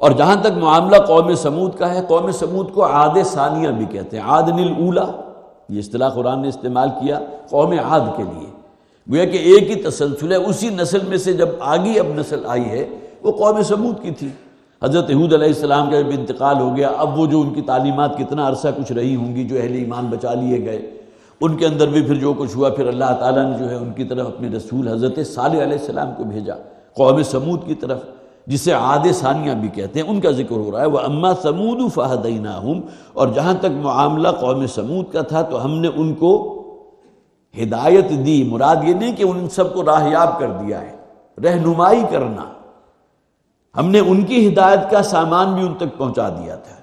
اور جہاں تک معاملہ قوم سمود کا ہے، قوم سمود کو عاد ثانیہ بھی کہتے ہیں، عاد الاولیٰ، یہ اصطلاح قرآن نے استعمال کیا قوم عاد کے لیے، گویا کہ ایک ہی تسلسل ہے، اسی نسل میں سے جب آگی اب نسل آئی ہے وہ قوم سمود کی تھی۔ حضرت ہود علیہ السلام کا جب انتقال ہو گیا، اب وہ جو ان کی تعلیمات کتنا عرصہ کچھ رہی ہوں گی، جو اہل ایمان بچا لیے گئے، ان کے اندر بھی پھر جو کچھ ہوا، پھر اللہ تعالیٰ نے جو ہے ان کی طرف اپنے رسول حضرت صالح علیہ السلام کو بھیجا قوم سمود کی طرف، جسے عاد ثانیہ بھی کہتے ہیں، ان کا ذکر ہو رہا ہے۔ وَأَمَّا ثَمُودُ فَهَدَيْنَاهُمْ، اور جہاں تک معاملہ قوم سمود کا تھا تو ہم نے ان کو ہدایت دی، مراد یہ نہیں کہ ان سب کو راہیاب کر دیا ہے، رہنمائی کرنا، ہم نے ان کی ہدایت کا سامان بھی ان تک پہنچا دیا تھا۔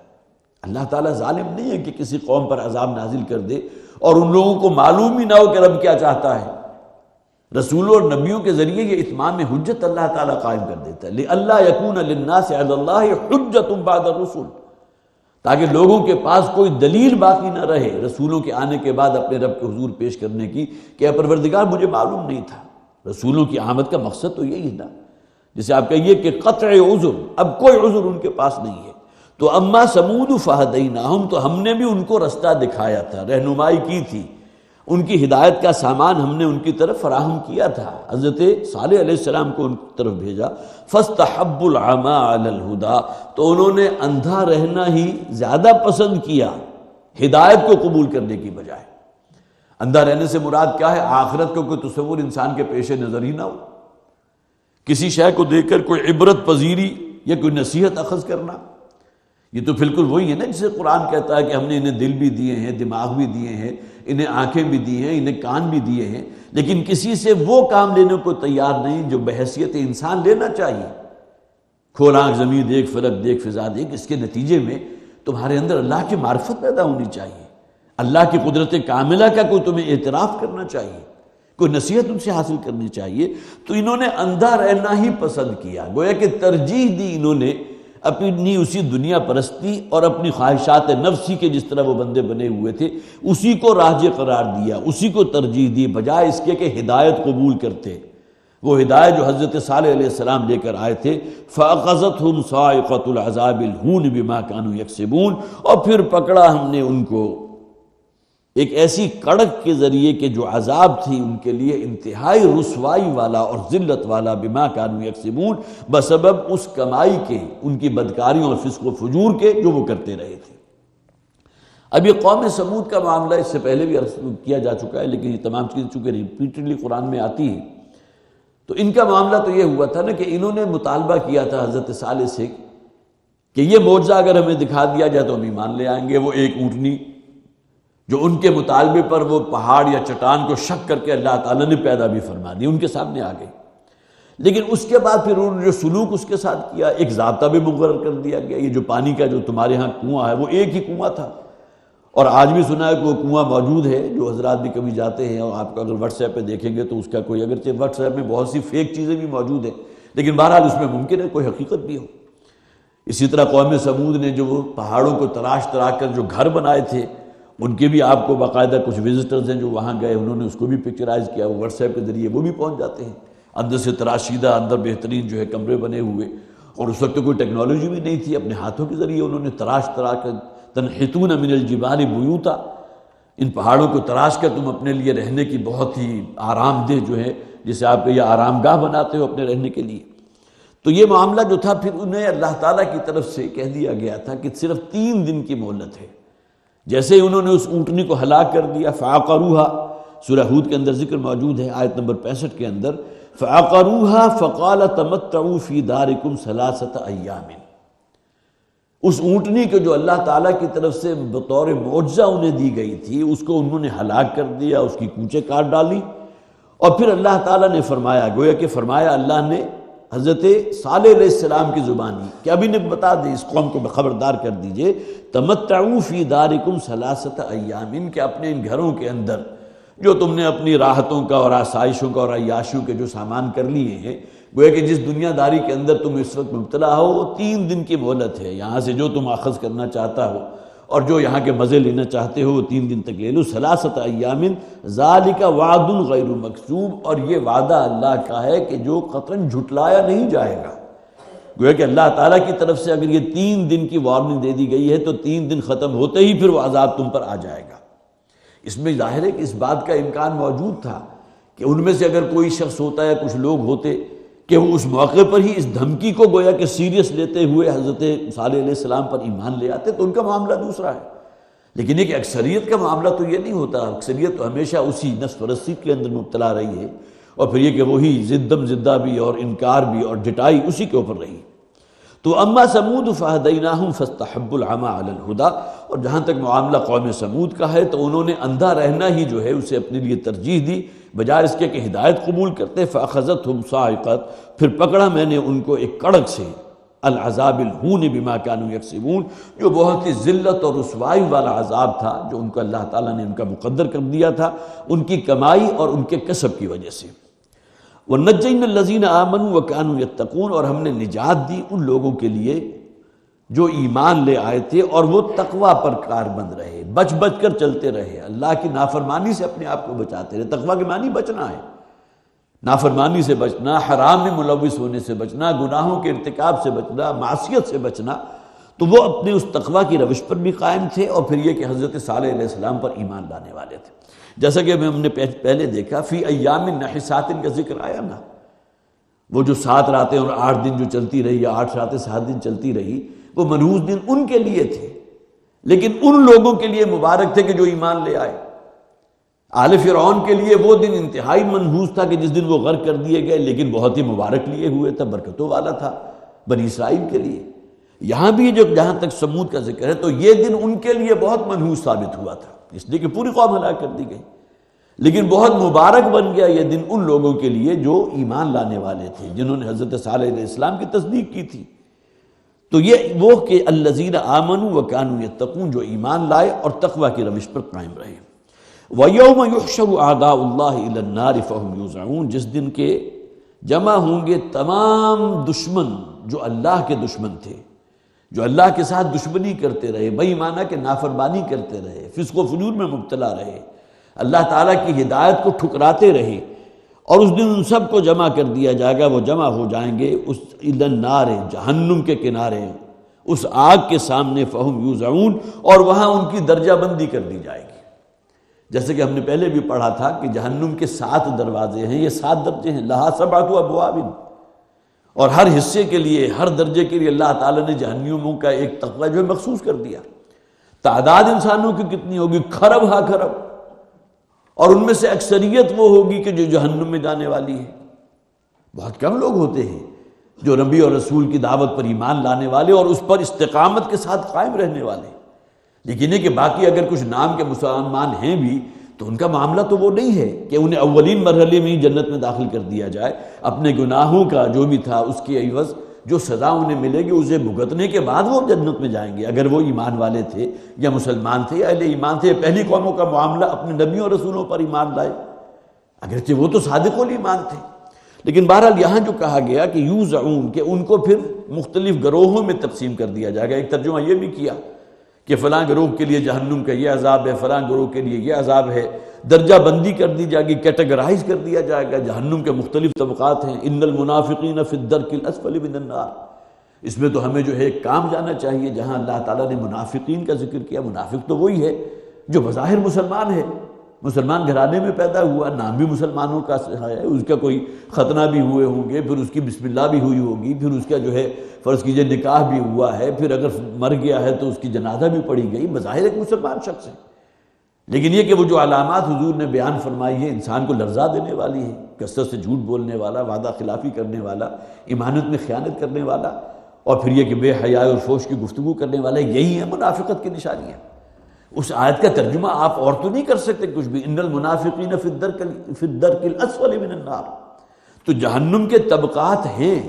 اللہ تعالیٰ ظالم نہیں ہے کہ کسی قوم پر عذاب نازل کر دے اور ان لوگوں کو معلوم ہی نہ ہو کہ رب کیا چاہتا ہے۔ رسولوں اور نبیوں کے ذریعے یہ اتمام حجت اللہ تعالیٰ قائم کر دیتا ہے، لئلا یکون للناس علی اللہ حجت بعد الرسل، تاکہ لوگوں کے پاس کوئی دلیل باقی نہ رہے رسولوں کے آنے کے بعد اپنے رب کے حضور پیش کرنے کی کہ اے پروردگار مجھے معلوم نہیں تھا۔ رسولوں کی آمد کا مقصد تو یہی ہے نا، جسے آپ کہیے کہ قطع عذر، اب کوئی عذر ان کے پاس نہیں ہے۔ تو اما ثمود فہدیناہم، تو ہم نے بھی ان کو رستہ دکھایا تھا، رہنمائی کی تھی، ان کی ہدایت کا سامان ہم نے ان کی طرف فراہم کیا تھا، حضرت صالح علیہ السلام کو ان کی طرف بھیجا۔ فاستحبوا العمى على الهدى، تو انہوں نے اندھا رہنا ہی زیادہ پسند کیا ہدایت کو قبول کرنے کی بجائے۔ اندھا رہنے سے مراد کیا ہے؟ آخرت کو کوئی تصور انسان کے پیش نظر ہی نہ ہو، کسی شے کو دیکھ کر کوئی عبرت پذیری یا کوئی نصیحت اخذ کرنا، یہ تو بالکل وہی ہے نا جسے قرآن کہتا ہے کہ ہم نے انہیں دل بھی دیے ہیں، دماغ بھی دیے ہیں، انہیں آنکھیں بھی دی ہیں، انہیں کان بھی دیے ہیں، لیکن کسی سے وہ کام لینے کو تیار نہیں جو بحیثیت انسان لینا چاہیے۔ کھول آنکھ زمین دیکھ، فلک دیکھ، فضا دیکھ، اس کے نتیجے میں تمہارے اندر اللہ کی معرفت پیدا ہونی چاہیے، اللہ کی قدرت کاملہ کا کوئی تمہیں اعتراف کرنا چاہیے، کوئی نصیحت ان سے حاصل کرنی چاہیے۔ تو انہوں نے اندھا رہنا ہی پسند کیا، گویا کہ ترجیح دی انہوں نے اپنی اسی دنیا پرستی اور اپنی خواہشات نفسی کے، جس طرح وہ بندے بنے ہوئے تھے، اسی کو راجح قرار دیا، اسی کو ترجیح دی، بجائے اس کے کہ ہدایت قبول کرتے، وہ ہدایت جو حضرت صالح علیہ السلام لے کر آئے تھے۔ فَأَخَذَتْهُمْ صَاعِقَةُ الْعَذَابِ الْهُونِ بِمَا كَانُوا يَكْسِبُونَ، اور پھر پکڑا ہم نے ان کو ایک ایسی کڑک کے ذریعے کہ جو عذاب تھی ان کے لیے انتہائی رسوائی والا اور ذلت والا، بما كانوا يكسبون، بسبب اس کمائی کے، ان کی بدکاریوں اور فسق و فجور کے جو وہ کرتے رہے تھے۔ اب یہ قوم سمود کا معاملہ اس سے پہلے بھی عرض کیا جا چکا ہے، لیکن یہ تمام چیزیں چونکہ ریپیٹڈلی قرآن میں آتی ہیں، تو ان کا معاملہ تو یہ ہوا تھا نا کہ انہوں نے مطالبہ کیا تھا حضرت صالح سے کہ یہ معجزہ اگر ہمیں دکھا دیا جائے تو ہم ایمان لے آئیں گے۔ وہ ایک اونٹنی جو ان کے مطالبے پر وہ پہاڑ یا چٹان کو شک کر کے اللہ تعالیٰ نے پیدا بھی فرما دی، ان کے سامنے آ گئی، لیکن اس کے بعد پھر انہوں نے جو سلوک اس کے ساتھ کیا، ایک ضابطہ بھی مقرر کر دیا گیا، یہ جو پانی کا جو تمہارے ہاں کنواں ہے وہ ایک ہی کنواں تھا، اور آج بھی سنا ہے کہ وہ کنواں موجود ہے، جو حضرات بھی کبھی جاتے ہیں، اور آپ کو اگر واٹس ایپ پہ دیکھیں گے تو اس کا کوئی، اگرچہ واٹس ایپ میں بہت سی فیک چیزیں بھی موجود ہیں، لیکن بہرحال اس میں ممکن ہے کوئی حقیقت بھی ہو۔ اسی طرح قوم سمود نے جو وہ پہاڑوں کو تراش کر جو گھر بنائے تھے، ان کے بھی آپ کو باقاعدہ کچھ وزٹرز ہیں جو وہاں گئے، انہوں نے اس کو بھی پکچرائز کیا، وہ واٹس ایپ کے ذریعے وہ بھی پہنچ جاتے ہیں، اندر سے تراشیدہ، اندر بہترین جو ہے کمرے بنے ہوئے، اور اس وقت کوئی ٹیکنالوجی بھی نہیں تھی، اپنے ہاتھوں کے ذریعے انہوں نے تراش کر تنحتون من الجبال بیوتا، ان پہاڑوں کو تراش کر تم اپنے لیے رہنے کی بہت ہی آرام دہ جو ہے، جسے آپ یہ آرام گاہ بناتے ہو اپنے رہنے کے لیے۔ تو یہ معاملہ جو تھا پھر انہیں اللہ تعالیٰ کی طرف سے کہہ دیا گیا تھا کہ صرف 3 دن کی مہلت ہے۔ جیسے ہی انہوں نے اس اونٹنی کو ہلاک کر دیا، فعقروها، سورہ ہود کے اندر ذکر موجود ہے آیت نمبر 65 کے اندر، فعقروها فقال تمتعوا فی دارکم 3 ایام، اس اونٹنی کو جو اللہ تعالیٰ کی طرف سے بطور معجزہ انہیں دی گئی تھی، اس کو انہوں نے ہلاک کر دیا، اس کی کوچے کاٹ ڈالی، اور پھر اللہ تعالیٰ نے فرمایا، گویا کہ فرمایا اللہ نے حضرت صالح علیہ السلام کی زبانی کہ اب انہیں بتا دیں، اس قوم کو خبردار کر دیجئے، تمتعوا فی دارکم 3 ایام، کہ اپنے ان گھروں کے اندر جو تم نے اپنی راحتوں کا اور آسائشوں کا اور عیاشوں کے جو سامان کر لیے ہیں، گویا کہ جس دنیا داری کے اندر تم اس وقت مبتلا ہو، وہ 3 دن کی مہلت ہے، یہاں سے جو تم اخذ کرنا چاہتا ہو اور جو یہاں کے مزے لینا چاہتے ہو وہ 3 دن تک لے لو، 3 ایام ذالک وعد غیر مکذوب، اور یہ وعدہ اللہ کا ہے کہ جو قطعاً جھٹلایا نہیں جائے گا۔ گویا کہ اللہ تعالیٰ کی طرف سے اگر یہ 3 دن کی وارننگ دے دی گئی ہے تو 3 دن ختم ہوتے ہی پھر وہ عذاب تم پر آ جائے گا۔ اس میں ظاہر ہے کہ اس بات کا امکان موجود تھا کہ ان میں سے اگر کوئی شخص ہوتا ہے، کچھ لوگ ہوتے کہ وہ اس موقع پر ہی اس دھمکی کو گویا کہ سیریس لیتے ہوئے حضرت صالح علیہ السلام پر ایمان لے آتے، تو ان کا معاملہ دوسرا ہے، لیکن ایک اکثریت کا معاملہ تو یہ نہیں ہوتا۔ اکثریت تو ہمیشہ اسی نفس پرستی کے اندر مبتلا رہی ہے، اور پھر یہ کہ وہی زدم زدہ بھی اور انکار بھی اور ڈٹائی اسی کے اوپر رہی۔ تو اما سمود فہدیناہم فاستحبوا العمی علی الہدی، اور جہاں تک معاملہ قوم سمود کا ہے تو انہوں نے اندھا رہنا ہی جو ہے اسے اپنے لیے ترجیح دی، بجائے اس کے کہ ہدایت قبول کرتے۔ فاخذتہم صاعقۃ، پھر پکڑا میں نے ان کو ایک کڑک سے، العذاب الہون بما کانوا یکسبون، جو بہت ہی ذلت اور رسوائی والا عذاب تھا جو ان کو اللہ تعالیٰ نے ان کا مقدر کر دیا تھا ان کی کمائی اور ان کے کسب کی وجہ سے۔ وَنَجَّيْنَا الَّذِينَ آمَنُوا وَكَانُوا يَتَّقُونَ، اور ہم نے نجات دی ان لوگوں کے لیے جو ایمان لے آئے تھے اور وہ تقوی پر کاربند رہے، بچ بچ کر چلتے رہے، اللہ کی نافرمانی سے اپنے آپ کو بچاتے رہے۔ تقوی کے معنی بچنا ہے، نافرمانی سے بچنا، حرام میں ملوث ہونے سے بچنا، گناہوں کے ارتکاب سے بچنا، معصیت سے بچنا۔ تو وہ اپنے اس تقوی کی روش پر بھی قائم تھے، اور پھر یہ کہ حضرت صالح علیہ السلام پر ایمان لانے والے تھے۔ جیسا کہ ہم نے پہلے دیکھا، فی ایام نحسات کا ذکر آیا نا، وہ جو 7 راتیں اور 8 دن جو چلتی رہی، یا 8 راتیں 7 دن چلتی رہی، وہ منحوس دن ان کے لیے تھے، لیکن ان لوگوں کے لیے مبارک تھے کہ جو ایمان لے آئے۔ آل فرعون کے لیے وہ دن انتہائی منحوس تھا کہ جس دن وہ غرق کر دیے گئے، لیکن بہت ہی مبارک لیے ہوئے تھا، برکتوں والا تھا بنی اسرائیل کے لیے۔ یہاں بھی جو جہاں تک سمود کا ذکر ہے تو یہ دن ان کے لیے بہت منحوس ثابت ہوا تھا، اس لیے کہ پوری قوم ہلاک کر دی گئی، لیکن بہت مبارک بن گیا یہ دن ان لوگوں کے لیے جو ایمان لانے والے تھے، جنہوں نے حضرت صالح علیہ السلام کی تصدیق کی تھی۔ تو یہ وہ کہ الذین آمنوا وکانوا یتقون، جو ایمان لائے اور تقوی کی روش پر قائم رہے۔ وَيَوْمَ يُحْشَرُ أَعْدَاءُ اللَّهِ إِلَى النَّارِ فَهُمْ يُوزَعُونَ، جس دن کے جمع ہوں گے تمام دشمن جو اللہ کے دشمن تھے، جو اللہ کے ساتھ دشمنی کرتے رہے، بے ایمانہ کے نافرمانی کرتے رہے، فسق و فجور میں مبتلا رہے، اللہ تعالیٰ کی ہدایت کو ٹھکراتے رہے، اور اس دن ان سب کو جمع کر دیا جائے گا۔ وہ جمع ہو جائیں گے اس إِلَى النَّارِ، جہنم کے کنارے، اس آگ کے سامنے، فَهُمْ يُوزَعُونَ، اور وہاں ان کی درجہ بندی کر دی جائے گی۔ جیسے کہ ہم نے پہلے بھی پڑھا تھا کہ جہنم کے 7 دروازے ہیں، یہ 7 درجے ہیں، لَهَا 7 أَبْوَابٍ، اور ہر حصے کے لیے، ہر درجے کے لیے اللہ تعالیٰ نے جہنمیوں کا ایک طبقہ جو ہے مخصوص کر دیا۔ تعداد انسانوں کی کتنی ہوگی؟ کھرب ہا کھرب، اور ان میں سے اکثریت وہ ہوگی کہ جو جہنم میں جانے والی ہے۔ بہت کم لوگ ہوتے ہیں جو نبی اور رسول کی دعوت پر ایمان لانے والے اور اس پر استقامت کے ساتھ قائم رہنے والے، لیکن یہ کہ باقی اگر کچھ نام کے مسلمان ہیں بھی تو ان کا معاملہ تو وہ نہیں ہے کہ انہیں اولین مرحلے میں ہی جنت میں داخل کر دیا جائے، اپنے گناہوں کا جو بھی تھا اس کے عوض جو سزا انہیں ملے گی اسے بھگتنے کے بعد وہ جنت میں جائیں گے، اگر وہ ایمان والے تھے یا مسلمان تھے یا اہل ایمان تھے۔ پہلی قوموں کا معاملہ اپنے نبیوں اور رسولوں پر ایمان لائے، اگرچہ وہ تو صادق الایمان تھے، لیکن بہرحال یہاں جو کہا گیا کہ یوزعون، کہ ان کو پھر مختلف گروہوں میں تقسیم کر دیا جائے گا۔ ایک ترجمہ یہ بھی کیا کہ فلاں گروہ کے لیے جہنم کا یہ عذاب ہے، فلاں گروہ کے لیے یہ عذاب ہے، درجہ بندی کر دی جائے گی، کیٹیگرائز کر دیا جائے گا۔ جہنم کے مختلف طبقات ہیں، ان المنافقین فی الدرک الاسفل من النار۔ اس میں تو ہمیں جو ہے ایک کام جانا چاہیے جہاں اللہ تعالیٰ نے منافقین کا ذکر کیا۔ منافق تو وہی ہے جو بظاہر مسلمان ہے، مسلمان گھرانے میں پیدا ہوا، نام بھی مسلمانوں کا ہے، اس کا کوئی ختنہ بھی ہوئے ہوں گے، پھر اس کی بسم اللہ بھی ہوئی ہوگی، پھر اس کا جو ہے فرض کیجئے نکاح بھی ہوا ہے، پھر اگر مر گیا ہے تو اس کی جنازہ بھی پڑھی گئی، بظاہر ایک مسلمان شخص ہے۔ لیکن یہ کہ وہ جو علامات حضور نے بیان فرمائی ہے انسان کو لرزا دینے والی ہے، کثرت سے جھوٹ بولنے والا، وعدہ خلافی کرنے والا، امانت میں خیانت کرنے والا، اور پھر یہ کہ بے حیائی اور فحش کی گفتگو کرنے والا، یہی ہے منافقت کی نشانیاں۔ اس آیت کا ترجمہ آپ اور تو نہیں کر سکتے کچھ بھی، ان المنافقین فی الدرک الاسفل من النار۔ تو جہنم کے طبقات ہیں،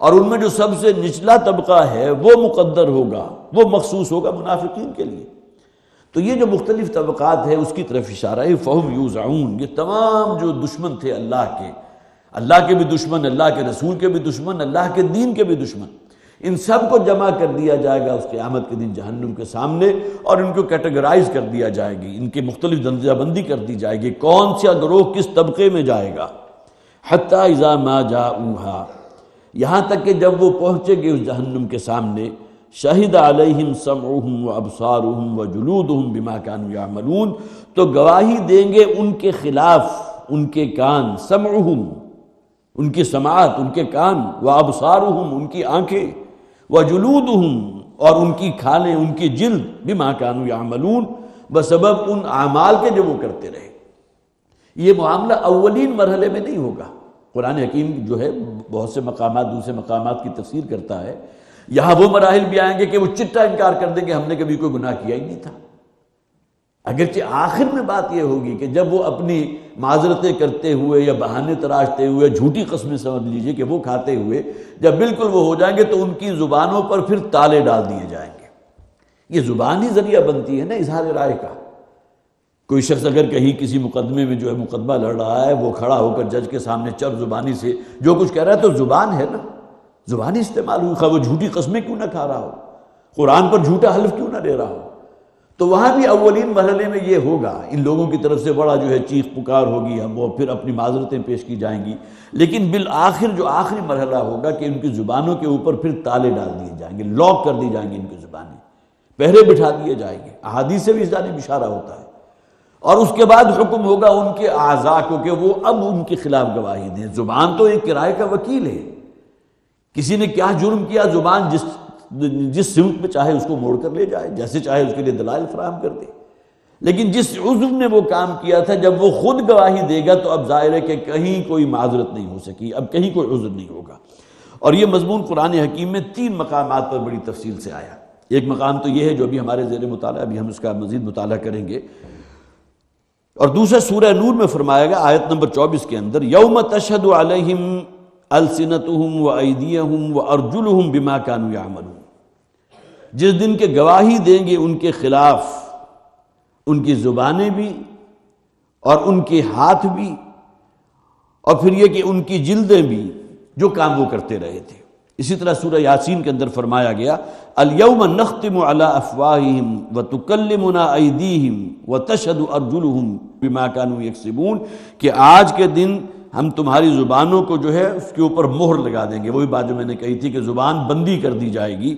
اور ان میں جو سب سے نچلا طبقہ ہے وہ مقدر ہوگا، وہ مخصوص ہوگا منافقین کے لیے۔ تو یہ جو مختلف طبقات ہے اس کی طرف اشارہ ہے۔ فہم یوزعون، یہ تمام جو دشمن تھے اللہ کے بھی دشمن، اللہ کے رسول کے بھی دشمن، اللہ کے دین کے بھی دشمن، ان سب کو جمع کر دیا جائے گا اس قیامت کے دن جہنم کے سامنے، اور ان کو کیٹیگرائز کر دیا جائے گی، ان کی مختلف درجہ بندی کر دی جائے گی، کون سا گروہ کس طبقے میں جائے گا۔ حتی اذا ما جاؤہا، یہاں تک کہ جب وہ پہنچے گے اس جہنم کے سامنے، شہد علیہم سمعہم وابصارہم وجلودہم بما کانوا یعملون، تو گواہی دیں گے ان کے خلاف ان کے کان، سمعہم ان کی سماعت، ان کے کان، وابصارہم ان کی آنکھیں، وجلودہم اور ان کی کھالیں، ان کی جلد، بما کانوا یعملون بسبب ان اعمال کے جو وہ کرتے رہے۔ یہ معاملہ اولین مرحلے میں نہیں ہوگا، قرآن حکیم جو ہے بہت سے مقامات دوسرے مقامات کی تفسیر کرتا ہے، یہاں وہ مراحل بھی آئیں گے کہ وہ چٹا انکار کر دیں کہ ہم نے کبھی کوئی گناہ کیا ہی نہیں تھا۔ اگرچہ آخر میں بات یہ ہوگی کہ جب وہ اپنی معذرتیں کرتے ہوئے یا بہانے تراشتے ہوئے، جھوٹی قسمیں سمجھ لیجئے کہ وہ کھاتے ہوئے جب بالکل وہ ہو جائیں گے تو ان کی زبانوں پر پھر تالے ڈال دیے جائیں گے۔ یہ زبان ہی ذریعہ بنتی ہے نا اظہار رائے کا۔ کوئی شخص اگر کہیں کسی مقدمے میں جو ہے مقدمہ لڑ رہا ہے، وہ کھڑا ہو کر جج کے سامنے چر زبانی سے جو کچھ کہہ رہا ہے تو زبان ہے نا، زبان ہی استعمال ہوئی، خواہ وہ جھوٹی قسمیں کیوں نہ کھا رہا ہو، قرآن پر جھوٹا حلف کیوں نہ لے رہا ہو۔ تو وہاں بھی اولین مرحلے میں یہ ہوگا، ان لوگوں کی طرف سے بڑا جو ہے چیخ پکار ہوگی، ہم وہ پھر اپنی معذرتیں پیش کی جائیں گی، لیکن بالآخر جو آخری مرحلہ ہوگا کہ ان کی زبانوں کے اوپر پھر تالے ڈال دیے جائیں گے، لاک کر دی جائیں گی ان کی زبانیں، پہرے بٹھا دیے جائیں گے۔ احادیث سے بھی اس جانب اشارہ ہوتا ہے۔ اور اس کے بعد حکم ہوگا ان کے اعضاء کو کہ وہ اب ان کے خلاف گواہی دیں۔ زبان تو ایک کرائے کا وکیل ہے، کسی نے کیا جرم کیا، زبان جس سمت میں چاہے اس کو موڑ کر لے جائے، جیسے چاہے اس کے لیے دلائل فراہم کر دے۔ لیکن جس عضو نے وہ کام کیا تھا، جب وہ خود گواہی دے گا تو اب ظاہر ہے کہ کہیں کوئی معذرت نہیں ہو سکی، اب کہیں کوئی عذر نہیں ہوگا۔ اور یہ مضمون قرآن حکیم میں 3 مقامات پر بڑی تفصیل سے آیا۔ ایک مقام تو یہ ہے جو ابھی ہمارے زیر مطالعہ، ابھی ہم اس کا مزید مطالعہ کریں گے، اور دوسرا سورہ نور میں فرمایا گیا آیت نمبر 24 کے اندر، یوم تشہد علیہم السنتہم وایدیہم وارجلہم بما کانوا یعملون، جس دن کے گواہی دیں گے ان کے خلاف ان کی زبانیں بھی اور ان کے ہاتھ بھی، اور پھر یہ کہ ان کی جلدیں بھی، جو کام وہ کرتے رہے تھے۔ اسی طرح سورہ یاسین کے اندر فرمایا گیا، الیوم نختم علی افواہہم وتکلمنا ایدیہم وتشہد ارجلہم بما کانوا یکسبون، کہ آج کے دن ہم تمہاری زبانوں کو جو ہے اس کے اوپر مہر لگا دیں گے، وہی بات جو میں نے کہی تھی کہ زبان بندی کر دی جائے گی،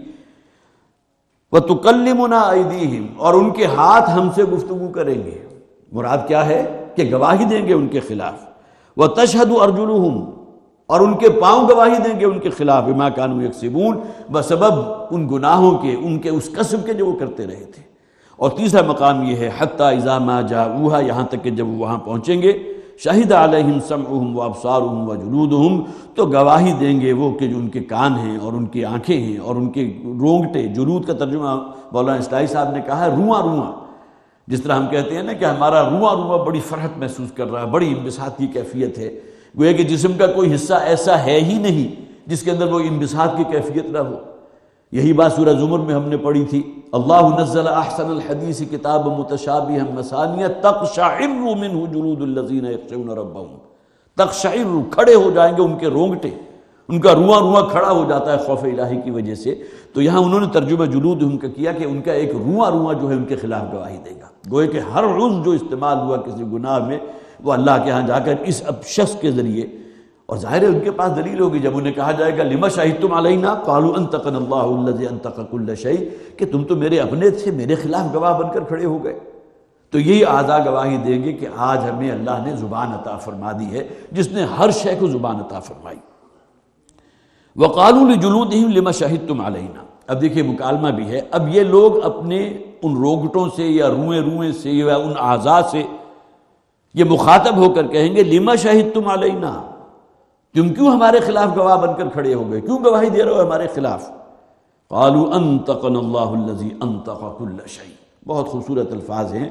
وَتُكَلِّمُنَا أَيْدِيهِمْ، اور ان کے ہاتھ ہم سے گفتگو کریں گے۔ مراد کیا ہے کہ گواہی دیں گے ان کے خلاف۔ وَتَشْهَدُ أَرْجُلُهُمْ، اور ان کے پاؤں گواہی دیں گے ان کے خلاف، بما كانوا يكسبون، بسبب ان گناہوں کے، ان کے اس کسب کے جو وہ کرتے رہے تھے۔ اور تیسرا مقام یہ ہے حتی اذا ما جاؤوها، یہاں تک کہ جب وہ وہاں پہنچیں گے، شہد علیہم سمعہم وابصارہم وجلودہم، تو گواہی دیں گے وہ کہ جو ان کے کان ہیں اور ان کی آنکھیں ہیں اور ان کے رونگٹے، جلود کا ترجمہ مولانا اصلاحی صاحب نے کہا ہے رواں رواں، جس طرح ہم کہتے ہیں نا کہ ہمارا رواں رواں بڑی فرحت محسوس کر رہا ہے، بڑی انبساط کی کیفیت ہے، گویا کہ جسم کا کوئی حصہ ایسا ہے ہی نہیں جس کے اندر وہ انبساط کی کیفیت نہ ہو۔ یہی بات سورہ زمر میں ہم نے پڑھی تھی، اللہ نزل احسن الحدیث کتاب متشابہا مثانیہ تقشعر منہ جلود الذین یخشون ربہم، تقشعر، کھڑے ہو جائیں گے ان کے رونگٹے، ان کا رواں رواں کھڑا ہو جاتا ہے خوف الہی کی وجہ سے۔ تو یہاں انہوں نے ترجمہ جلودہم کا کیا کہ ان کا ایک رواں رواں جو ہے ان کے خلاف گواہی دے گا، گویا کہ ہر عضو جو استعمال ہوا کسی گناہ میں وہ اللہ کے ہاں جا کر اس اب شخص کے ذریعے، اور ظاہر ہے ان کے پاس دلیل ہوگی جب انہیں کہا جائے گا لما شہدتم علینا قالوا انطقنا اللہ الذی انطق کل شیء، کہ تم تو میرے اپنے تھے، میرے خلاف گواہ بن کر کھڑے ہو گئے۔ تو یہی اعضاء گواہی دیں گے کہ آج ہمیں اللہ نے زبان عطا فرما دی ہے جس نے ہر شے کو زبان عطا فرمائی۔ وقالوا لجلودہم لما شہدتم علینا، اب دیکھیے مکالمہ بھی ہے، اب یہ لوگ اپنے ان روگٹوں سے یا روئیں سے یا ان اعضاء سے یہ مخاطب ہو کر کہیں گے لما شہدتم علینا، تم کیوں ہمارے خلاف گواہ بن کر کھڑے ہو گئے، کیوں گواہی دے رہے ہو ہمارے خلاف؟ قالوا انطقنا اللہ الذی انطق کل شیء، بہت خوبصورت الفاظ ہیں۔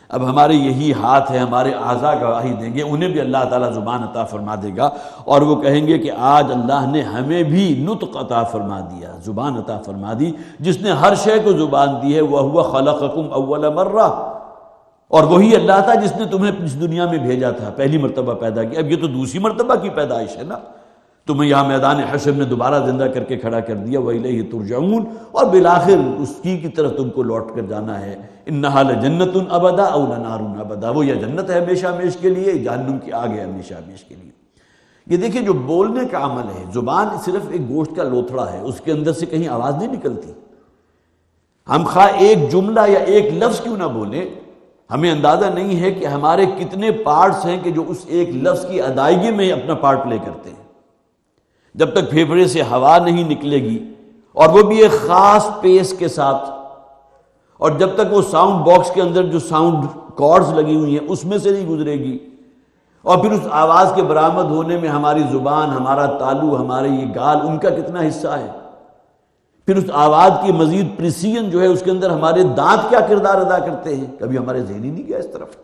اب ہمارے یہی ہاتھ ہے، ہمارے اعضاء گواہی دیں گے، انہیں بھی اللہ تعالیٰ زبان عطا فرما دے گا، اور وہ کہیں گے کہ آج اللہ نے ہمیں بھی نطق عطا فرما دیا، زبان عطا فرما دی، جس نے ہر شے کو زبان دی ہے، وَهُوَ خَلَقَكُمْ أَوَّلَ مَرَّةٍ، اور وہی اللہ تھا جس نے تمہیں اس دنیا میں بھیجا تھا، پہلی مرتبہ پیدا کیا۔ اب یہ تو دوسری مرتبہ کی پیدائش ہے نا، تمہیں یہاں میدان حشر میں دوبارہ زندہ کر کے کھڑا کر دیا، وَإِلَيْهِ تُرْجَعُونَ، اور بالآخر اس کی طرف تم کو لوٹ کر جانا ہے۔ إِنَّهَا لَجَنَّةٌ أَبَدًا أَوْ لَنَارٌ أَبَدًا، وہ یا جنت ہے ہمیشہ ہمیش کے لیے، جہنم کی آگ ہے ہمیشہ ہمیش کے لیے۔ یہ دیکھیں جو بولنے کا عمل ہے، زبان صرف ایک گوشت کا لوتھڑا ہے، اس کے اندر سے کہیں آواز نہیں نکلتی۔ ہم خواہ ایک جملہ یا ایک لفظ کیوں نہ بولیں، ہمیں اندازہ نہیں ہے کہ ہمارے کتنے پارٹس ہیں کہ جو اس ایک لفظ کی ادائیگی میں اپنا پارٹ پلے کرتے ہیں۔ جب تک پھیپھڑے سے ہوا نہیں نکلے گی، اور وہ بھی ایک خاص پیس کے ساتھ، اور جب تک وہ ساؤنڈ باکس کے اندر جو ساؤنڈ کارڈز لگی ہوئی ہیں اس میں سے نہیں گزرے گی، اور پھر اس آواز کے برآمد ہونے میں ہماری زبان، ہمارا تالو، ہمارے یہ گال، ان کا کتنا حصہ ہے، پھر اس آواز کی مزید پریسیژن جو ہے اس کے اندر ہمارے دانت کیا کردار ادا کرتے ہیں، کبھی ہمارے ذہن ہی نہیں گیا اس طرف۔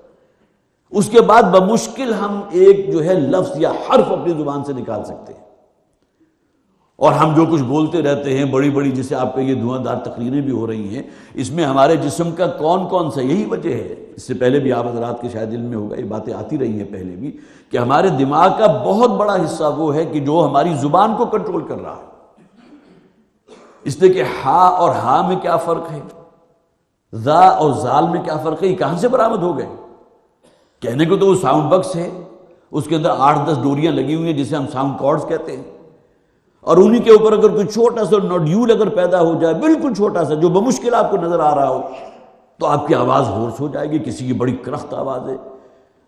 اس کے بعد بمشکل ہم ایک جو ہے لفظ یا حرف اپنی زبان سے نکال سکتے ہیں، اور ہم جو کچھ بولتے رہتے ہیں بڑی بڑی، جسے آپ کا یہ دھواں دار تقریریں بھی ہو رہی ہیں، اس میں ہمارے جسم کا کون کون سا، یہی وجہ ہے، اس سے پہلے بھی آپ حضرات کے شاید علم میں ہوگا، یہ باتیں آتی رہی ہیں پہلے بھی، کہ ہمارے دماغ کا بہت بڑا حصہ وہ ہے کہ جو ہماری زبان کو کنٹرول کر رہا ہے۔ اس لیے کہ ہا اور ہا میں کیا فرق ہے، ذا اور زال میں کیا فرق ہے، یہ کہاں سے برآمد ہو گئے؟ کہنے کو تو وہ ساؤنڈ باکس ہے، اس کے اندر 8-10 ڈوریاں لگی ہوئی ہیں جسے ہم ساؤنڈ کارڈز کہتے ہیں، اور انہی کے اوپر اگر کوئی چھوٹا سا نوڈیول اگر پیدا ہو جائے، بالکل چھوٹا سا، جو بمشکل آپ کو نظر آ رہا ہو، تو آپ کی آواز ہورس ہو جائے گی۔ کسی کی بڑی کرخت آواز ہے،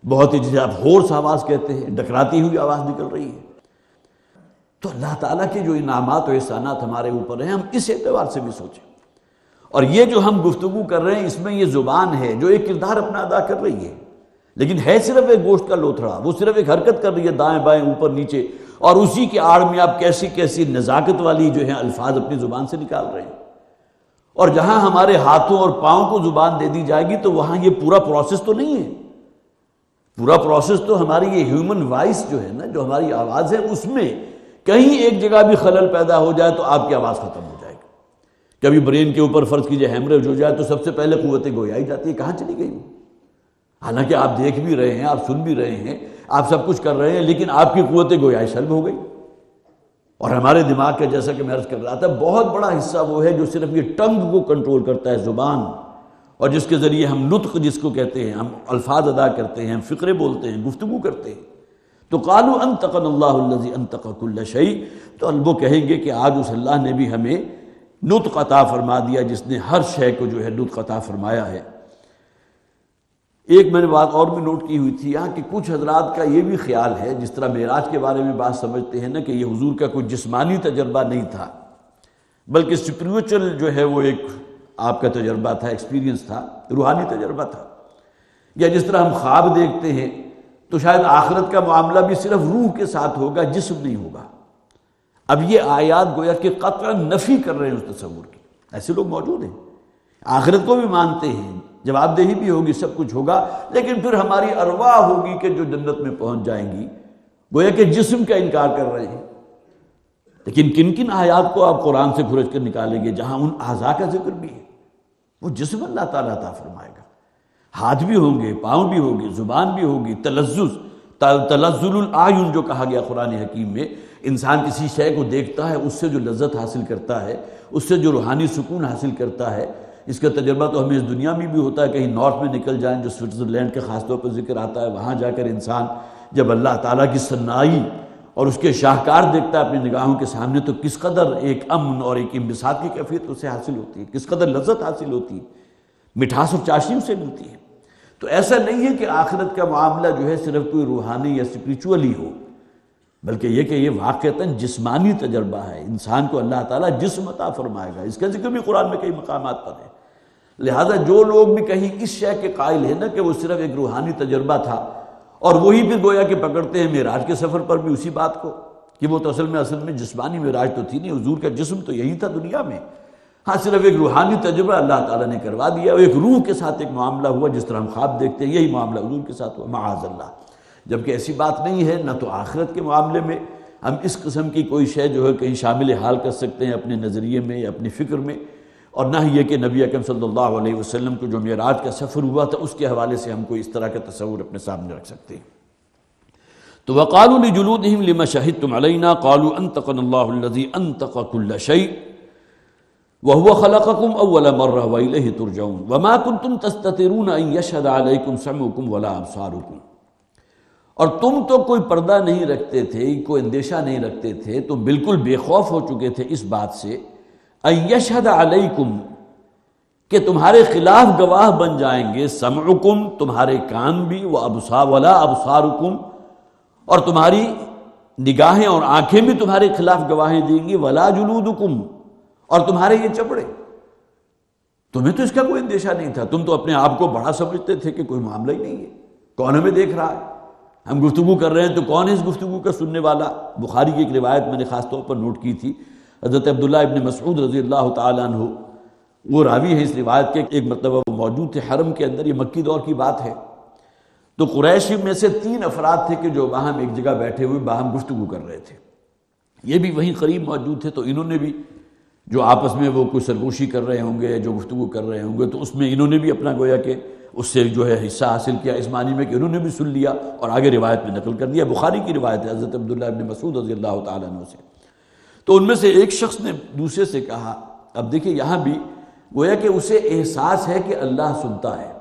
بہت ہی جسے آپ ہورس آواز کہتے ہیں، ڈکراتی ہوئی آواز نکل رہی ہے۔ تو اللہ تعالیٰ کے جو انعامات و احسانات ہمارے اوپر ہیں، ہم اس اعتبار سے بھی سوچیں۔ اور یہ جو ہم گفتگو کر رہے ہیں، اس میں یہ زبان ہے جو ایک کردار اپنا ادا کر رہی ہے، لیکن ہے صرف ایک گوشت کا لوتھڑا، وہ صرف ایک حرکت کر رہی ہے دائیں بائیں اوپر نیچے، اور اسی کے آڑ میں آپ کیسی کیسی نزاکت والی جو ہے الفاظ اپنی زبان سے نکال رہے ہیں۔ اور جہاں ہمارے ہاتھوں اور پاؤں کو زبان دے دی جائے گی تو وہاں یہ پورا پروسیس تو نہیں ہے، پورا پروسیس تو ہماری یہ ہیومن وائس جو ہے نا، جو ہماری آواز ہے، اس میں کہیں ایک جگہ بھی خلل پیدا ہو جائے تو آپ کی آواز ختم ہو جائے گی۔ کبھی برین کے اوپر فرض کیجئے ہیمریج ہو جائے تو سب سے پہلے قوت گویائی جاتی ہے، کہاں چلی گئی؟ حالانکہ آپ دیکھ بھی رہے ہیں، آپ سن بھی رہے ہیں، آپ سب کچھ کر رہے ہیں، لیکن آپ کی قوت گویائی سلب ہو گئی۔ اور ہمارے دماغ کا، جیسا کہ میں عرض کر رہا تھا، بہت بڑا حصہ وہ ہے جو صرف یہ ٹنگ کو کنٹرول کرتا ہے، زبان، اور جس کے ذریعے ہم نطق جس کو کہتے ہیں، ہم الفاظ ادا کرتے ہیں، ہم فقرے بولتے ہیں، گفتگو کرتے ہیں۔ تو قالوا انطقنا اللہ الذی انطق کل شیء، تو وہ کہیں گے کہ آج اس اللہ نے بھی ہمیں نطق عطا فرما دیا جس نے ہر شے کو جو ہے نطق عطا فرمایا ہے۔ ایک میں نے بات اور بھی نوٹ کی ہوئی تھی یہاں کہ کچھ حضرات کا یہ بھی خیال ہے، جس طرح معراج کے بارے میں بات سمجھتے ہیں نا کہ یہ حضور کا کوئی جسمانی تجربہ نہیں تھا، بلکہ اسپریچول جو ہے وہ ایک آپ کا تجربہ تھا، ایکسپیرینس تھا، روحانی تجربہ تھا۔ یا جس طرح ہم خواب دیکھتے ہیں تو شاید آخرت کا معاملہ بھی صرف روح کے ساتھ ہوگا، جسم نہیں ہوگا۔ اب یہ آیات گویا کہ قطعاً نفی کر رہے ہیں اس تصور کی، ایسے لوگ موجود ہیں، آخرت کو بھی مانتے ہیں، جواب دہی بھی ہوگی، سب کچھ ہوگا، لیکن پھر ہماری ارواح ہوگی کہ جو جنت میں پہنچ جائیں گی، گویا کہ جسم کا انکار کر رہے ہیں۔ لیکن کن کن آیات کو آپ قرآن سے کھرچ کر نکالیں گے جہاں ان اعضاء کا ذکر بھی ہے؟ وہ جسم اللہ تعالیٰ عطا فرمائے گا، ہاتھ بھی ہوں گے، پاؤں بھی ہوگی، زبان بھی ہوگی، تلذذ الاعین جو کہا گیا قرآن حکیم میں، انسان کسی شے کو دیکھتا ہے، اس سے جو لذت حاصل کرتا ہے، اس سے جو روحانی سکون حاصل کرتا ہے، اس کا تجربہ تو ہمیں اس دنیا میں بھی ہوتا ہے۔ کہیں نارتھ میں نکل جائیں، جو سوئٹزرلینڈ کا خاص طور پر ذکر آتا ہے، وہاں جا کر انسان جب اللہ تعالیٰ کی صنائی اور اس کے شاہکار دیکھتا ہے اپنی نگاہوں کے سامنے، تو کس قدر ایک امن اور ایک انبساط کی کیفیت اسے حاصل ہوتی ہے، کس قدر لذت حاصل ہوتی ہے، مٹھاس اور چاشنی اسے ملتی ہے۔ تو ایسا نہیں ہے کہ آخرت کا معاملہ جو ہے صرف کوئی روحانی یا اسپریچول ہی ہو، بلکہ یہ کہ یہ واقعتاً جسمانی تجربہ ہے۔ انسان کو اللہ تعالیٰ جسم عطا فرمائے گا، اس کا ذکر بھی قرآن میں کئی مقامات پر ہے۔ لہذا جو لوگ بھی کہیں اس شے کے قائل ہیں نا کہ وہ صرف ایک روحانی تجربہ تھا، اور وہی پھر گویا کہ پکڑتے ہیں معراج کے سفر پر بھی اسی بات کو کہ وہ تو اصل میں جسمانی معراج تو تھی نہیں، حضور کا جسم تو یہی تھا دنیا میں، ہاں صرف ایک روحانی تجربہ اللہ تعالیٰ نے کروا دیا، اور ایک روح کے ساتھ ایک معاملہ ہوا، جس طرح ہم خواب دیکھتے ہیں یہی معاملہ حضور کے ساتھ ہوا، معاذ اللہ۔ جبکہ ایسی بات نہیں ہے، نہ تو آخرت کے معاملے میں ہم اس قسم کی کوئی شے جو ہے کہیں شامل حال کر سکتے ہیں اپنے نظریے میں یا اپنی فکر میں، اور نہ ہی یہ کہ نبی اکرم صلی اللہ علیہ وسلم کو جو معراج کا سفر ہوا تھا اس کے حوالے سے ہم کوئی اس طرح کا تصور اپنے سامنے رکھ سکتے ہیں۔ تو وقالوا لجلودهم لما شهدتم علينا قالوا انطقنا الله الذي انطق كل شيء وهو خلقكم اول مره واليه ترجعون وما كنتم تستترون ان يشهد عليكم سمعكم ولا ابصاركم، اور تم تو کوئی پردہ نہیں رکھتے تھے، کوئی اندیشہ نہیں رکھتے تھے، تم بالکل بے خوف ہو چکے تھے اس بات سے ان یشہد علیکم کہ تمہارے خلاف گواہ بن جائیں گے، سمعکم تمہارے کان بھی، ولا ابصارکم اور تمہاری نگاہیں اور آنکھیں بھی تمہارے خلاف گواہیں دیں گی، ولا جلودکم اور تمہارے یہ چپڑے۔ تمہیں تو اس کا کوئی اندیشہ نہیں تھا، تم تو اپنے آپ کو بڑا سمجھتے تھے کہ کوئی معاملہ ہی نہیں ہے، کون ہمیں دیکھ رہا ہے، ہم گفتگو کر رہے ہیں تو کون ہے اس گفتگو کا سننے والا۔ بخاری کی ایک روایت میں نے خاص طور پر نوٹ کی تھی، حضرت عبداللہ ابن مسعود رضی اللہ تعالیٰ عنہ وہ راوی ہے اس روایت کے، ایک مرتبہ وہ موجود تھے حرم کے اندر، یہ مکی دور کی بات ہے، تو قریش میں سے 3 افراد تھے کہ جو باہم ایک جگہ بیٹھے ہوئے باہم گفتگو کر رہے تھے، یہ بھی وہیں قریب موجود تھے، تو انہوں نے بھی جو آپس میں وہ کوئی سرگوشی کر رہے ہوں گے، جو گفتگو کر رہے ہوں گے، تو اس میں انہوں نے بھی اپنا گویا کہ اس سے جو ہے حصہ حاصل کیا، اس معنی میں کہ انہوں نے بھی سن لیا اور آگے روایت میں نقل کر دیا۔ بخاری کی روایت ہے حضرت عبداللہ ابن مسعود رضی اللہ تعالیٰ عنہ سے۔ تو ان میں سے ایک شخص نے دوسرے سے کہا، اب دیکھیں یہاں بھی گویا کہ اسے احساس ہے کہ اللہ سنتا ہے،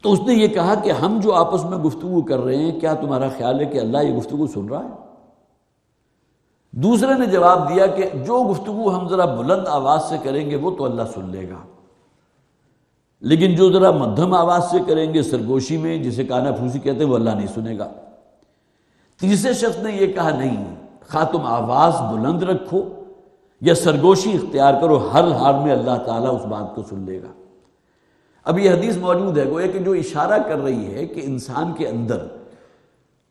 تو اس نے یہ کہا کہ ہم جو آپس میں گفتگو کر رہے ہیں، کیا تمہارا خیال ہے کہ اللہ یہ گفتگو سن رہا ہے؟ دوسرے نے جواب دیا کہ جو گفتگو ہم ذرا بلند آواز سے کریں گے وہ تو اللہ سن لے گا، لیکن جو ذرا مدھم آواز سے کریں گے سرگوشی میں، جسے کانا پھوسی کہتے ہیں، وہ اللہ نہیں سنے گا۔ تیسرے شخص نے یہ کہا نہیں، خواہ تم آواز بلند رکھو یا سرگوشی اختیار کرو، ہر حال میں اللہ تعالیٰ اس بات کو سن لے گا۔ اب یہ حدیث موجود ہے گویا کہ جو اشارہ کر رہی ہے کہ انسان کے اندر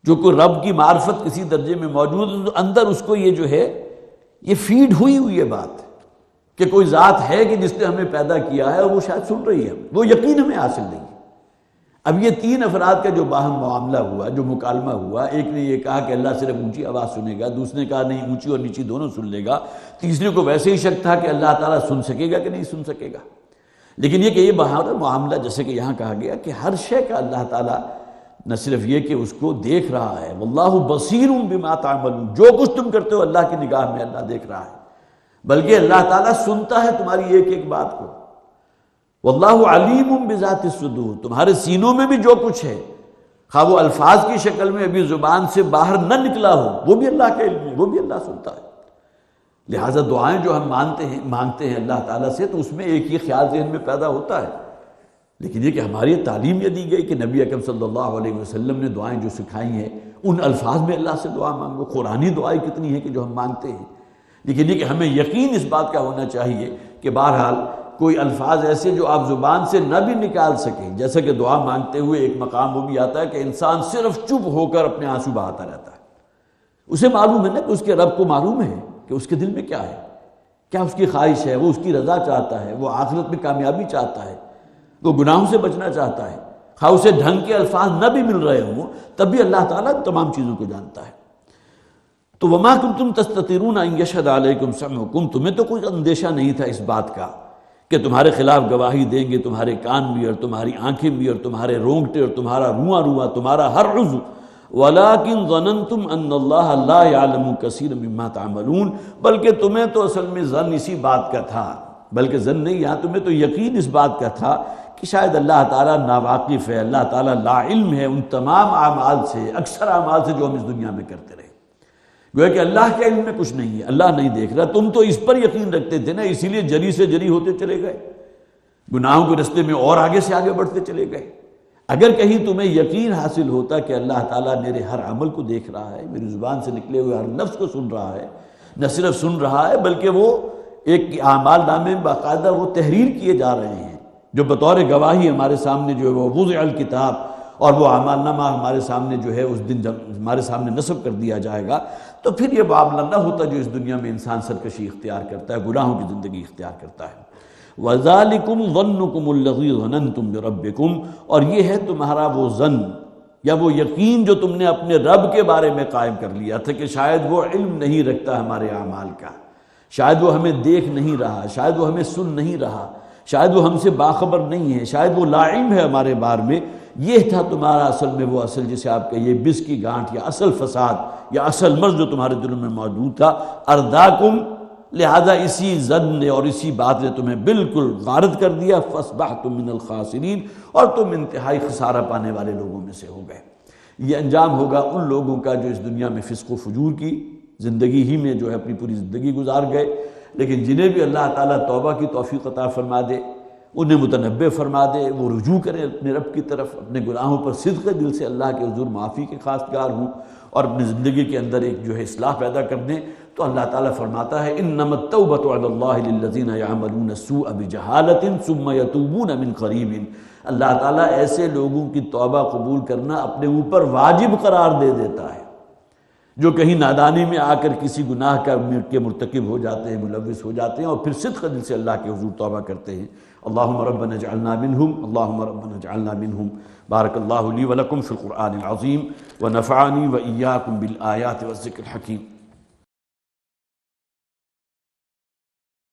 جو کوئی رب کی معرفت کسی درجے میں موجود ہے، تو اندر اس کو یہ جو ہے یہ فیڈ ہوئی ہے بات کہ کوئی ذات ہے کہ جس نے ہمیں پیدا کیا ہے اور وہ شاید سن رہی ہے، وہ یقین ہمیں حاصل نہیں ہے۔ اب یہ 3 افراد کا جو باہم معاملہ ہوا، جو مکالمہ ہوا، ایک نے یہ کہا کہ اللہ صرف اونچی آواز سنے گا، دوسرے نے کہا نہیں اونچی اور نیچی دونوں سن لے گا، تیسرے کو ویسے ہی شک تھا کہ اللہ تعالیٰ سن سکے گا کہ نہیں سن سکے گا۔ لیکن یہ کہ یہ بہادر معاملہ جیسے کہ یہاں کہا گیا کہ ہر شے کا اللہ تعالیٰ نہ صرف یہ کہ اس کو دیکھ رہا ہے، واللہ بصیر بما تعملون، جو کچھ تم کرتے ہو اللہ کی نگاہ میں اللہ دیکھ رہا ہے، بلکہ اللہ تعالیٰ سنتا ہے تمہاری ایک ایک بات کو۔ واللہ علیم بذات الصدور، تمہارے سینوں میں بھی جو کچھ ہے، خواہ وہ الفاظ کی شکل میں ابھی زبان سے باہر نہ نکلا ہو، وہ بھی اللہ کا علم ہے، وہ بھی اللہ سنتا ہے۔ لہٰذا دعائیں جو ہم مانگتے ہیں اللہ تعالیٰ سے، تو اس میں ایک ہی خیال ذہن میں پیدا ہوتا ہے، لیکن یہ کہ ہماری تعلیم یہ دی گئی کہ نبی اکرم صلی اللہ علیہ وسلم نے دعائیں جو سکھائی ہیں ان الفاظ میں اللہ سے دعا مانگو۔ قرآنی دعائیں کتنی ہیں کہ جو ہم مانگتے ہیں، لیکن یہ کہ ہمیں یقین اس بات کا ہونا چاہیے کہ بہرحال کوئی الفاظ ایسے جو آپ زبان سے نہ بھی نکال سکیں، جیسا کہ دعا مانگتے ہوئے ایک مقام وہ بھی آتا ہے کہ انسان صرف چپ ہو کر اپنے آنسو بہاتا رہتا ہے، اسے معلوم ہے نا کہ اس کے رب کو معلوم ہے کہ اس کے دل میں کیا ہے، کیا اس کی خواہش ہے، وہ اس کی رضا چاہتا ہے، وہ آخرت میں کامیابی چاہتا ہے، وہ گناہوں سے بچنا چاہتا ہے، خواہ اسے ڈھنگ کے الفاظ نہ بھی مل رہے ہوں تب بھی اللہ تعالیٰ تمام چیزوں کو جانتا ہے۔ تو وما کنتم تستترون ان یشہد علیکم سمعکم، تمہیں تو کوئی اندیشہ نہیں تھا اس بات کا کہ تمہارے خلاف گواہی دیں گے تمہارے کان بھی اور تمہاری آنکھیں بھی اور تمہارے رونگٹے اور تمہارا رواں تمہارا ہر عضو، وَلَٰكِن ظَنَنْتُمْ أَنَّ اللَّهَ لَا يَعْلَمُ كَثِيرًا مِّمَّا تَعْمَلُونَ، بلکہ تمہیں تو اصل میں ظن اسی بات کا تھا، بلکہ ظن نہیں، یہاں تمہیں تو یقین اس بات کا تھا کہ شاید اللہ تعالیٰ ناواقف ہے، اللہ تعالیٰ لا علم ہے ان تمام اعمال سے، اکثر اعمال سے جو ہم اس دنیا میں کرتے رہے۔ گویا کہ اللہ کے علم میں کچھ نہیں ہے، اللہ نہیں دیکھ رہا، تم تو اس پر یقین رکھتے تھے نا، اسی لیے جری سے جری ہوتے چلے گئے، گناہوں کے رستے میں اور آگے سے آگے بڑھتے چلے گئے۔ اگر کہیں تمہیں یقین حاصل ہوتا کہ اللہ تعالیٰ میرے ہر عمل کو دیکھ رہا ہے، میری زبان سے نکلے ہوئے ہر لفظ کو سن رہا ہے، نہ صرف سن رہا ہے بلکہ وہ ایک اعمال نامے میں باقاعدہ وہ تحریر کیے جا رہے ہیں، جو بطور گواہی ہمارے سامنے جو ہے وہ وضع الکتاب، اور وہ اعمال نامہ ہمارے سامنے جو ہے اس دن جب ہمارے سامنے نصب کر دیا جائے گا، تو پھر یہ معاملہ نہ ہوتا جو اس دنیا میں انسان سرکشی اختیار کرتا ہے، گناہوں کی زندگی اختیار کرتا ہے۔ وَذَلِكُمْ ظَنُّكُمُ الَّذِي ظَنَنْتُمْ بِرَبِّكُمْ، اور یہ ہے تمہارا وہ ظن یا وہ یقین جو تم نے اپنے رب کے بارے میں قائم کر لیا تھا کہ شاید وہ علم نہیں رکھتا ہمارے اعمال کا، شاید وہ ہمیں دیکھ نہیں رہا، شاید وہ ہمیں سن نہیں رہا، شاید وہ ہم سے باخبر نہیں ہے، شاید وہ لا علم ہے ہمارے بارے میں۔ یہ تھا تمہارا اصل میں وہ اصل جسے آپ کہیے بس کی گانٹھ یا اصل فساد یا اصل مرض جو تمہارے دلوں میں موجود تھا۔ ارداکم، لہذا اسی ظن نے اور اسی بات نے تمہیں بالکل غارت کر دیا، فاصبحتم من الخاسرین، اور تم انتہائی خسارہ پانے والے لوگوں میں سے ہو گئے۔ یہ انجام ہوگا ان لوگوں کا جو اس دنیا میں فسق و فجور کی زندگی ہی میں جو ہے اپنی پوری زندگی گزار گئے، لیکن جنہیں بھی اللہ تعالیٰ توبہ کی توفیق عطا فرما دے، انہیں متنبہ فرما دے، وہ رجوع کریں اپنے رب کی طرف، اپنے گناہوں پر صدق دل سے اللہ کے حضور معافی کے خواستگار ہوں، اور اپنی زندگی کے اندر ایک جو ہے اصلاح پیدا کر دیں، تو اللہ تعالیٰ فرماتا ہے انما التوبۃ علی اللہ للذین یعملون السوء بجہالۃ ثم یتوبون من قریب، اللہ تعالیٰ ایسے لوگوں کی توبہ قبول کرنا اپنے اوپر واجب قرار دے دیتا ہے جو کہیں نادانی میں آ کر کسی گناہ کے مرتکب ہو جاتے ہیں، ملوث ہو جاتے ہیں، اور پھر صدق دل سے اللہ کے حضور توبہ کرتے ہیں۔ اللہم ربنا اجعلنا منہم، اللہم ربنا اجعلنا منہم۔ بارک اللہ لی ولکم فی القرآن العظیم ونفعنی وإیاکم بالآیات والذکر الحکیم۔